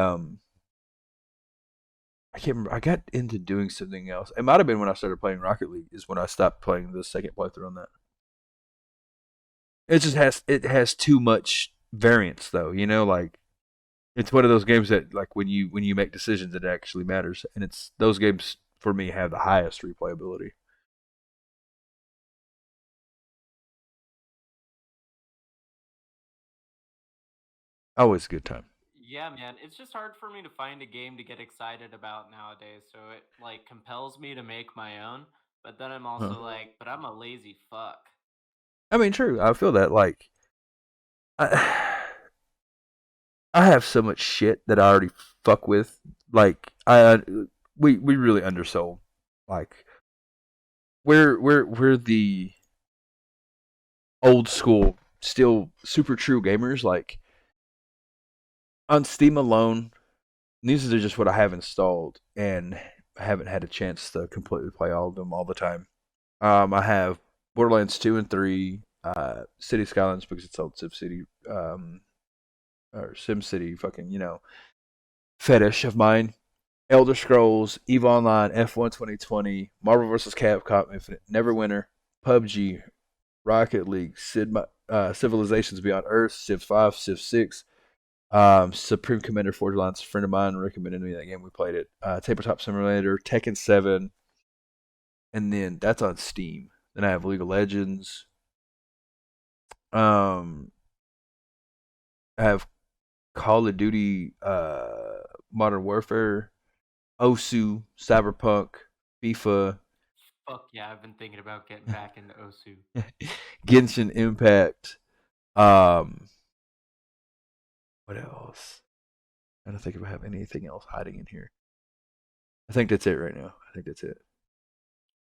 I can't remember. I got into doing something else. It might have been when I started playing Rocket League. Is when I stopped playing the second playthrough on that. It has too much variance though. Like it's one of those games that like when you make decisions, it actually matters, and it's those games for me have the highest replayability. Always a good time. Yeah, man, it's just hard for me to find a game to get excited about nowadays. So it like compels me to make my own, but then I'm Huh. also like, but I'm a lazy fuck. I mean, true. I feel that like I, I have so much shit that I already fuck with. Like we really undersold. Like we're the old school, still super true gamers. Like on Steam alone, these are just what I have installed, and I haven't had a chance to completely play all of them all the time. I have Borderlands 2 and 3, City Skylines because it's old Civ City, or Sim City, fucking fetish of mine. Elder Scrolls, EVE Online, F1 2020, Marvel vs. Capcom Infinite, Neverwinter, PUBG, Rocket League, Civilizations Beyond Earth, Civ 5, Civ 6, Supreme Commander Forge Alliance. A friend of mine recommended me that game. We played it. Tabletop Simulator, Tekken 7, and then that's on Steam. Then I have League of Legends. Um, I have Call of Duty, Modern Warfare, Osu, Cyberpunk, FIFA, Fuck yeah, I've been thinking about getting back into Osu. Genshin Impact. Um, what else? I don't think if I have anything else hiding in here. I think that's it right now. I think that's it.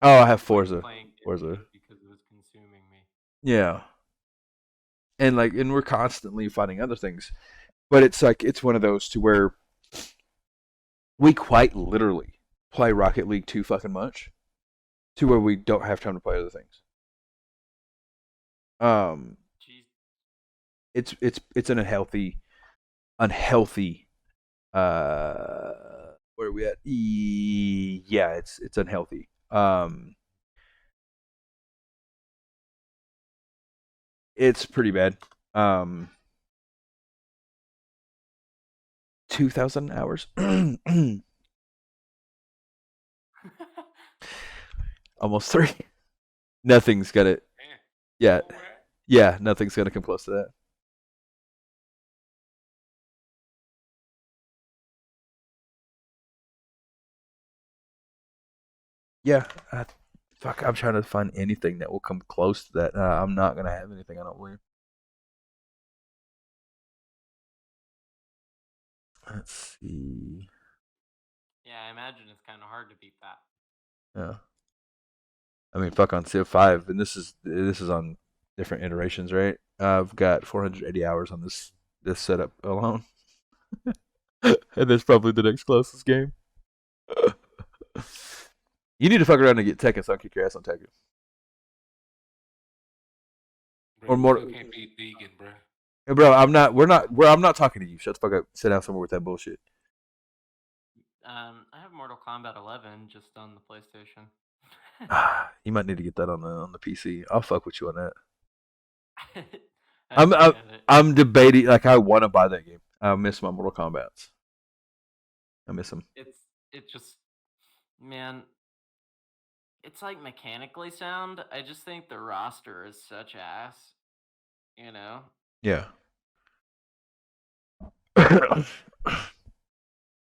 Oh, I have Quit Forza. playing Forza. Genshin because it was consuming me. Yeah. And we're constantly finding other things. But it's like it's one of those to where we quite literally play Rocket League too fucking much to where we don't have time to play other things. Um Jeez. it's an unhealthy where are we at? Yeah, it's unhealthy. It's pretty bad. Um 2,000 hours. Almost 3. Nothing's gonna. Man, Yeah, where we're at? yeah. Nothing's gonna come close to that. Yeah. Fuck. I'm trying to find anything that will come close to that. I'm not gonna have anything. I don't believe. Let's see. Yeah, I imagine it's kind of hard to beat that. Yeah. I mean, fuck on Civ 5, and this is on different iterations, right? I've got 480 hours on this setup alone, and that's probably the next closest game. You need to fuck around and get Tekken, so I'll kick your ass on Tekken. Bro, Or you more- still can't beat Negan, bro. Hey, bro, I'm not talking to you. Shut the fuck up. Sit down somewhere with that bullshit. I have Mortal Kombat 11 just on the PlayStation. You might need to get that on the PC. I'll fuck with you on that. I I'm get it. I'm debating. Like, I want to buy that game. I miss my Mortal Kombats. I miss them. It just, man, it's like mechanically sound. I just think the roster is such ass, you know. Yeah.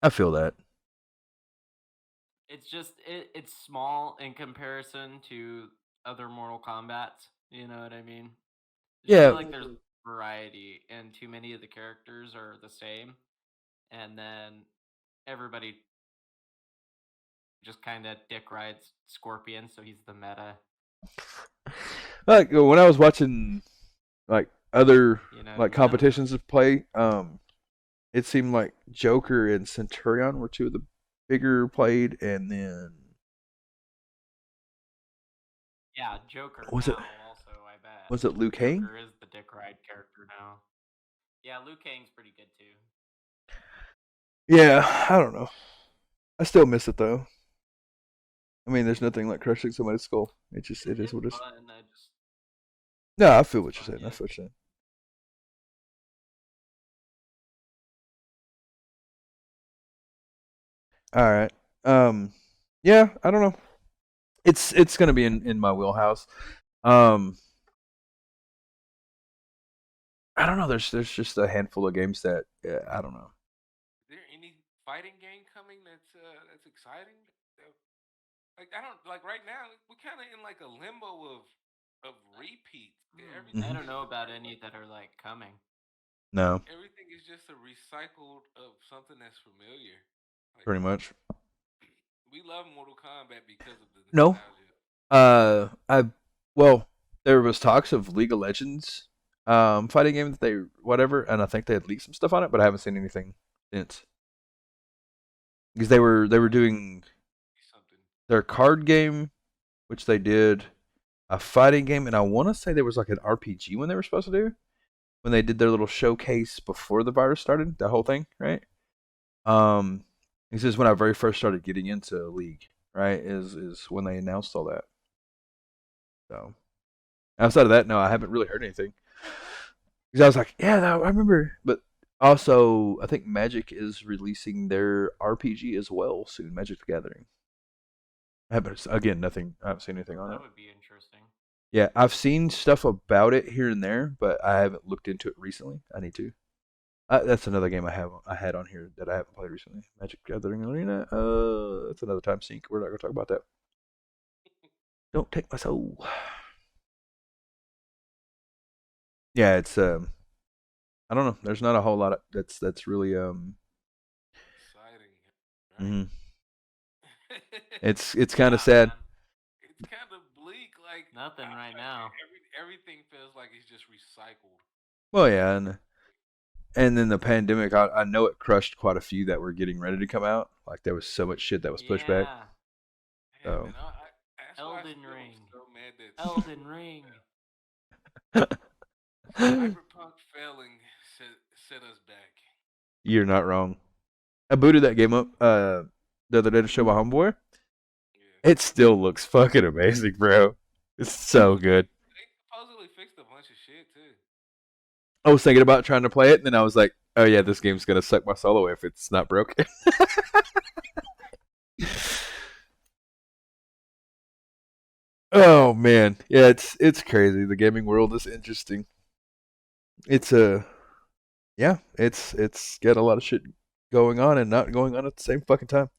I feel that. It's just it's small in comparison to other Mortal Kombats. You know what I mean? Just Yeah. feel like there's variety, and too many of the characters are the same, and then everybody just kind of dick rides Scorpion, so he's the meta. Like, when I was watching like other You know, like competitions of play, it seemed like Joker and Centurion were two of the bigger played, and then Yeah, Joker. Was it- now also, I bet. was it Liu Kang? Joker is the dick ride character now. Yeah, Liu Kang's pretty good too. Yeah, I don't know. I still miss it though. I mean, there's nothing like crushing somebody's skull. It is what it is. Fun, I just No, I feel what you're saying. I feel what you're saying. All right. Yeah, I don't know. It's gonna be in my wheelhouse. I don't know. There's just a handful of games that I don't know. Is there any fighting game coming that's exciting? Like, I don't like right now. We're kind of in like a limbo of repeats. Everything, I don't know about any that are like coming. No, everything is just a recycled of something that's familiar. Like, pretty much. we love Mortal Kombat because of the No. nostalgia. Well, there was talks of League of Legends fighting game that they whatever, and I think they had leaked some stuff on it, but I haven't seen anything since. Because they were doing Something. their card game, which they did, a fighting game, and I want to say there was like an RPG when they were supposed to do, when they did their little showcase before the virus started, that whole thing, right? This is when I very first started getting into League, right? Is when they announced all that. So outside of that, no, I haven't really heard anything. Because I was like, yeah, I remember. But also, I think Magic is releasing their RPG as well soon, Magic the Gathering. I haven't, again, nothing. I haven't seen anything on it. That would be interesting. Yeah, I've seen stuff about it here and there, but I haven't looked into it recently. I need to. That's another game I had on here that I haven't played recently. Magic Gathering Arena. That's another time sink. We're not gonna talk about that. Don't take my soul. Yeah, it's I don't know. There's not a whole lot of that's really Exciting. Right? mhm. It's kind Yeah, of sad. man. It's kind of bleak. Like Nothing I- right I- now. Everything feels like it's just recycled. Well, yeah, and then the pandemic, I know it crushed quite a few that were getting ready to come out. Like, there was so much shit that was pushed back. Yeah. Yeah, Oh. man, that's why I Elden still am Ring. so mad that Elden Ring. Cyberpunk failing set us back. You're not wrong. I booted that game up the other day to show my homeboy. Yeah. It still looks fucking amazing, bro. It's so good. They supposedly fixed a bunch of shit too. I was thinking about trying to play it, and then I was like, oh yeah, this game's gonna suck my soul away if it's not broken. Oh man, yeah, it's crazy. The gaming world is interesting. It's yeah, it's got a lot of shit going on and not going on at the same fucking time.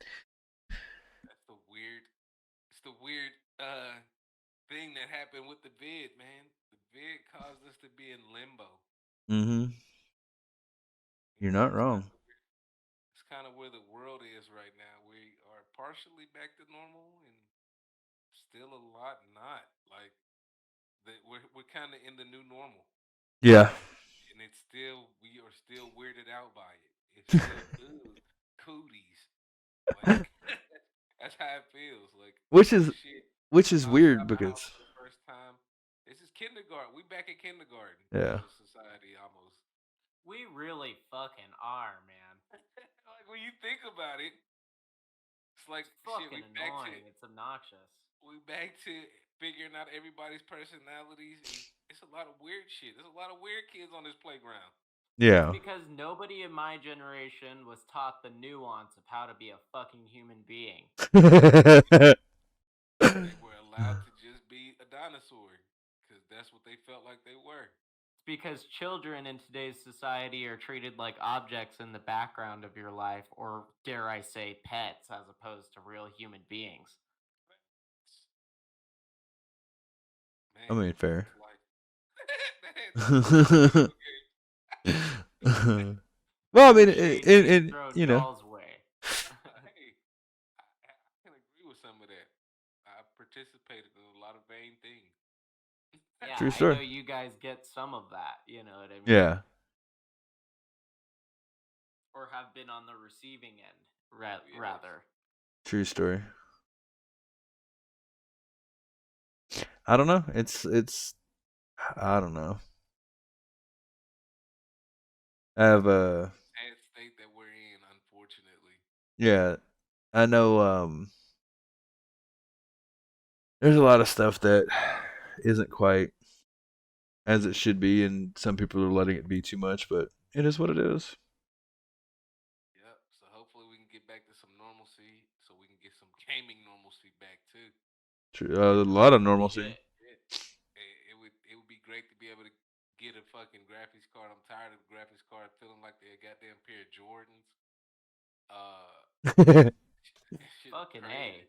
That's the weird. It's the weird thing that happened with the vid, man. The vid caused us to be in limbo. Mm-hmm. You You're know, not wrong. it's kind of where the world is right now. We are partially back to normal, and still a lot not. Like we're kind of in the new normal, Yeah. and it's still we are still weirded out by it. It's still ooh cooties. Like that's how it feels. Like which oh is shit, which is weird outside the house because for the first time. This is kindergarten. We back in kindergarten yeah. as a society almost. We really fucking are, man. Like when you think about it, it's like It's shit. fucking annoying. It's obnoxious. We back to figuring out everybody's personalities, and it's a lot of weird shit. There's a lot of weird kids on this playground. It's Yeah. because nobody in my generation was taught the nuance of how to be a fucking human being. They were allowed to just be a dinosaur because that's what they felt like they were. It's because children in today's society are treated like objects in the background of your life, or dare I say, pets, as opposed to real human beings. I Man, mean, fair. it's like that's a video game. Well, I mean, Shade being thrown you know, y'all's way. Hey, I can agree with some of that. I participated in a lot of vain things. Yeah, true I know story. you guys get some of that, you know what I mean? Yeah, Or have been on the receiving end, Yes. rather. true story. I don't know. It's I don't know. I have Sad state that we're in, unfortunately. yeah. I know there's a lot of stuff that isn't quite as it should be, and some people are letting it be too much. But it is what it is. Yep. So hopefully we can get back to some normalcy, so we can get some gaming normalcy back too. True, a lot of normalcy. Shit. It would be great to be able to get a fucking graphics card. I'm tired of graphics cards feeling like they're a goddamn pair of Jordans. Shit Fucking crazy. A.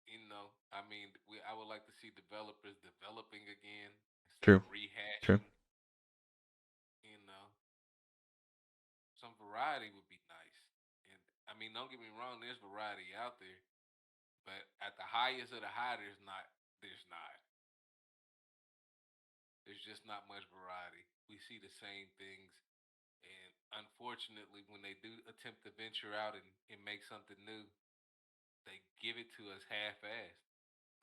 You know, I mean, I would like to see developers developing again instead True. of rehashing. True. You know, some variety would be nice. And I mean, don't get me wrong, there's variety out there, but at the highest of the high, there's not. There's not. There's just not much variety. We see the same things, and unfortunately, when they do attempt to venture out and make something new, they give it to us half-assed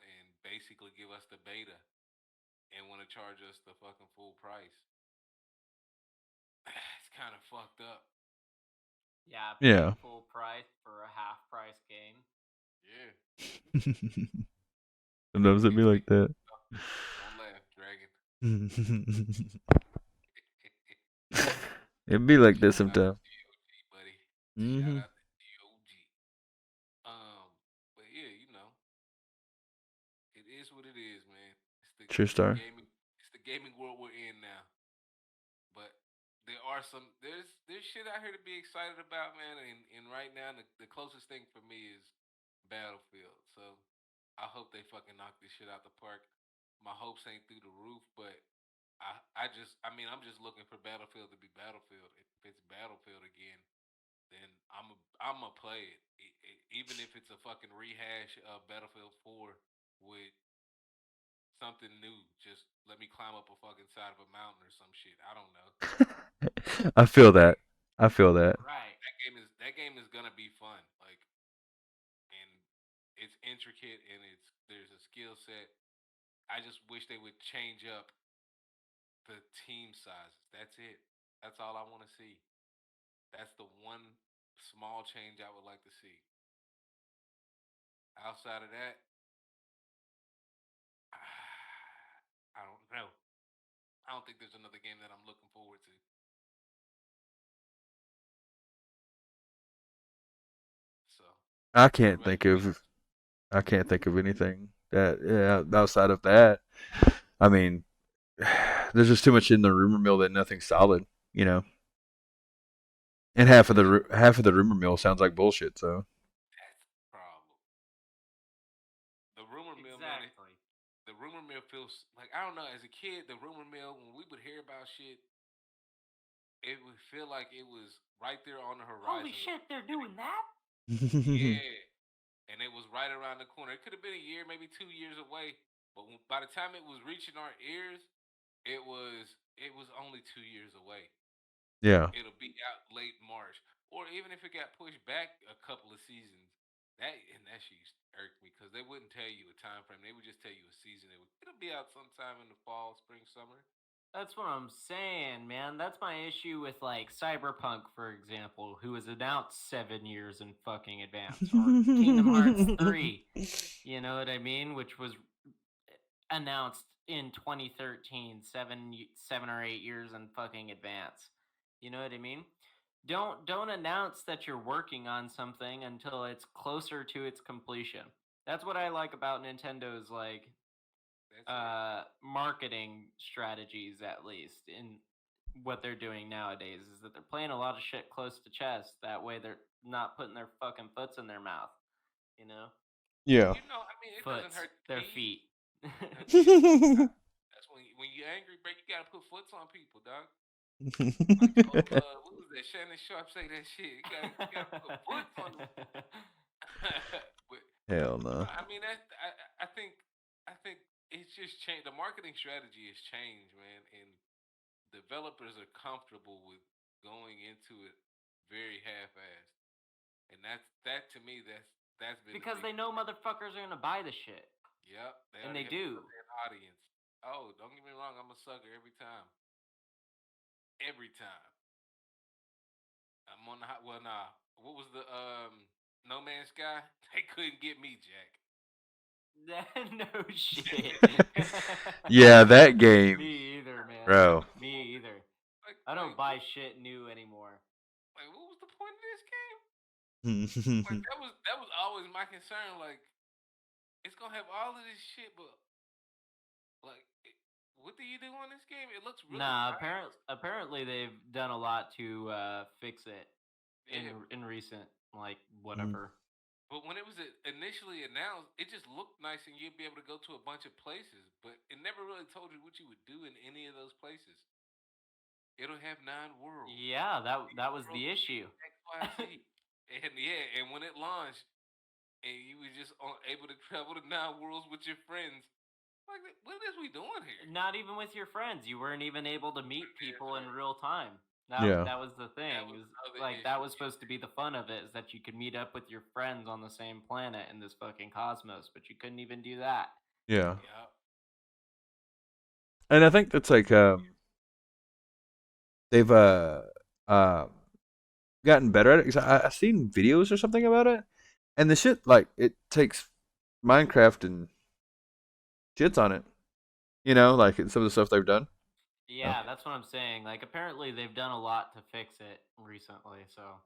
and basically give us the beta and want to charge us the fucking full price. It's kind of fucked up. Yeah, Yeah. paying full price for a half price game. Yeah. Sometimes it be like that. Don't laugh, Dragon. It'd be like this Shout out to sometimes. GOG, buddy. Shout Hmm. out to GOG. But yeah, it is what it is, man. True It's the story. gaming it's the gaming world we're in now. But there's shit out here to be excited about, man. And right now the closest thing for me is Battlefield. So I hope they fucking knock this shit out the park. My hopes ain't through the roof, but I'm just looking for Battlefield to be Battlefield. If it's Battlefield again, then I'm a play it. Even if it's a fucking rehash of Battlefield 4 with something new. Just let me climb up a fucking side of a mountain or some shit. I don't know. I feel that. I feel that. Right. That game is gonna be fun. Like, and it's intricate and there's a skill set. I just wish they would change up the team sizes. That's it. That's all I want to see. That's the one small change I would like to see. Outside of that, I don't know. I don't think there's another game that I'm looking forward to. I can't think of anything that outside of that. I mean, there's just too much in the rumor mill that nothing's solid, you know. And half of the rumor mill sounds like bullshit. So That's the problem. The rumor mill, man. Exactly. The rumor mill feels like I don't know. As a kid, the rumor mill when we would hear about shit, it would feel like it was right there on the horizon. Holy shit, they're doing that? Yeah, and it was right around the corner. It could have been a year, maybe 2 years away, but by the time it was reaching our ears, it was only 2 years away. yeah, It'll be out late March, or even if it got pushed back a couple of seasons. That shit used to irk me because they wouldn't tell you a time frame. They would just tell you a season. It'll be out sometime in the fall, spring, summer. That's what I'm saying, man. That's my issue with like Cyberpunk, for example, who was announced 7 years in fucking advance, or Kingdom Hearts 3. You know what I mean? Which was announced in 2013, 7 or 8 years in fucking advance. You know what I mean? Don't announce that you're working on something until it's closer to its completion. That's what I like about Nintendo's like That's it. marketing strategies, at least in what they're doing nowadays, is that they're playing a lot of shit close to chest. That way they're not putting their fucking foots in their mouth, you know? yeah. I mean, it doesn't Foots, hurt the their teeth. feet. That's when you're angry, bro. You gotta put foots on people, dog. Like, what was that? Shannon Sharp say that shit. You gotta put foots on them. but Hell no. I mean, I think it's just changed. The marketing strategy has changed, man, and developers are comfortable with going into it very half-assed, and that to me that's been the Because they big. know motherfuckers are gonna buy the shit. Yep, they And already they have do. an audience. Oh, don't get me wrong, I'm a sucker every time. Every time. I'm on the hot. Well, nah. What was the No Man's Sky? They couldn't get me, Jack. No shit. Yeah, that game, Me either, man. bro. Me either. Like, I don't like, buy shit new anymore. like, what was the point of this game? Yeah, Like, that was always my concern. Like, it's gonna have all of this shit, but like, what do you do on this game? It looks really Nah, nice. apparently they've done a lot to fix it Yeah, in recent like Mm. whatever. but when it was initially announced, it just looked nice, and you'd be able to go to a bunch of places. But it never really told you what you would do in any of those places. It'll have 9 worlds. Yeah, that was World the issue. X, Y, Z. And yeah, and when it launched, and you were just able to travel to 9 worlds with your friends, like, what is we doing here? Not even with your friends. You weren't even able to meet people in right. real time. Yeah. That was the thing. was Is the other like that issue. was supposed to be the fun of it, is that you could meet up with your friends on the same planet in this fucking cosmos, but you couldn't even do that. Yeah. Yeah. And I think that's like they've gotten better at it. 'Cause I've seen videos or something about it, and the shit like it takes Minecraft and shits on it. You know, like some of the stuff they've done. Yeah, that's what I'm saying. Like apparently they've done a lot to fix it recently, so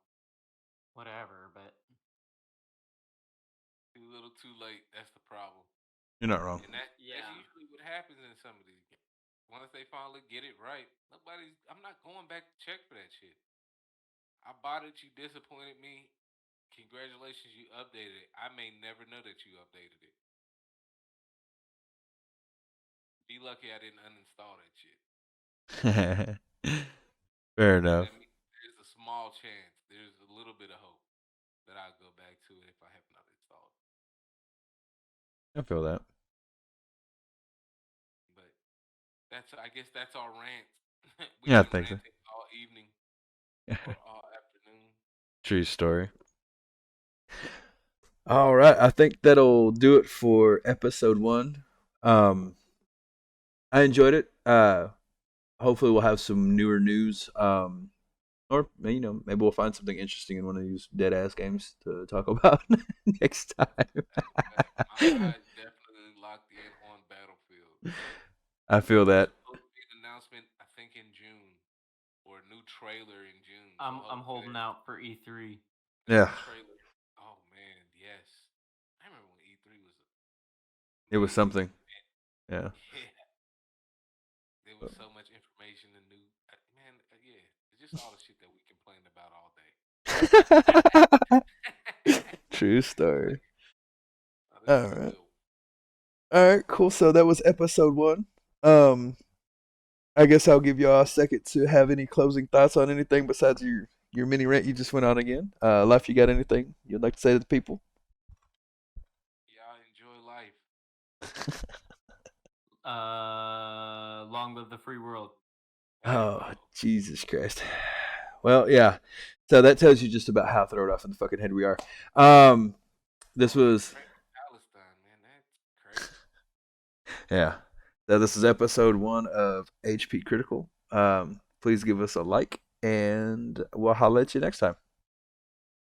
whatever, but Too little, too late. That's the problem. You're not wrong. And that's yeah. usually what happens in some of these games. Once they finally get it right, I'm not going back to check for that shit. I bought it. You disappointed me. Congratulations, you updated it. I may never know that you updated it. Be lucky I didn't uninstall that shit. Fair enough. That means there's a small chance. There's a little bit of hope that I'll go back to it if I have not installed. I feel that. But I guess that's our rant. Yeah, I We've been think so. ranting all evening or all afternoon. True story. All right, I think that'll do it for episode 1. I enjoyed it. Hopefully we'll have some newer news. Or maybe we'll find something interesting in one of these dead ass games to talk about next time. My eyes definitely locked in on Battlefield. I feel that. Supposed to be an announcement, I think in June, or a new trailer in June. I'm holding out for E3. Yeah. Trailer. Oh man, It was something. Yeah. Yeah, there was so much information and new. Man, yeah, it's just all the shit that we complain about all day. True story. Oh, this All was a right. good one. All right, cool. So that was episode 1. Um, I guess I'll give y'all a second to have any closing thoughts on anything besides your mini rant you just went on again. Life, you got anything you'd like to say to the people? Y'all enjoy life. Long live the free world. Oh, Jesus Christ. Well, yeah. So that tells you just about how thrown off in the fucking head we are. This was Pray for Palestine, man. That's crazy. yeah. So this is episode 1 of HP Critical. Please give us a like, and we'll holla at you next time.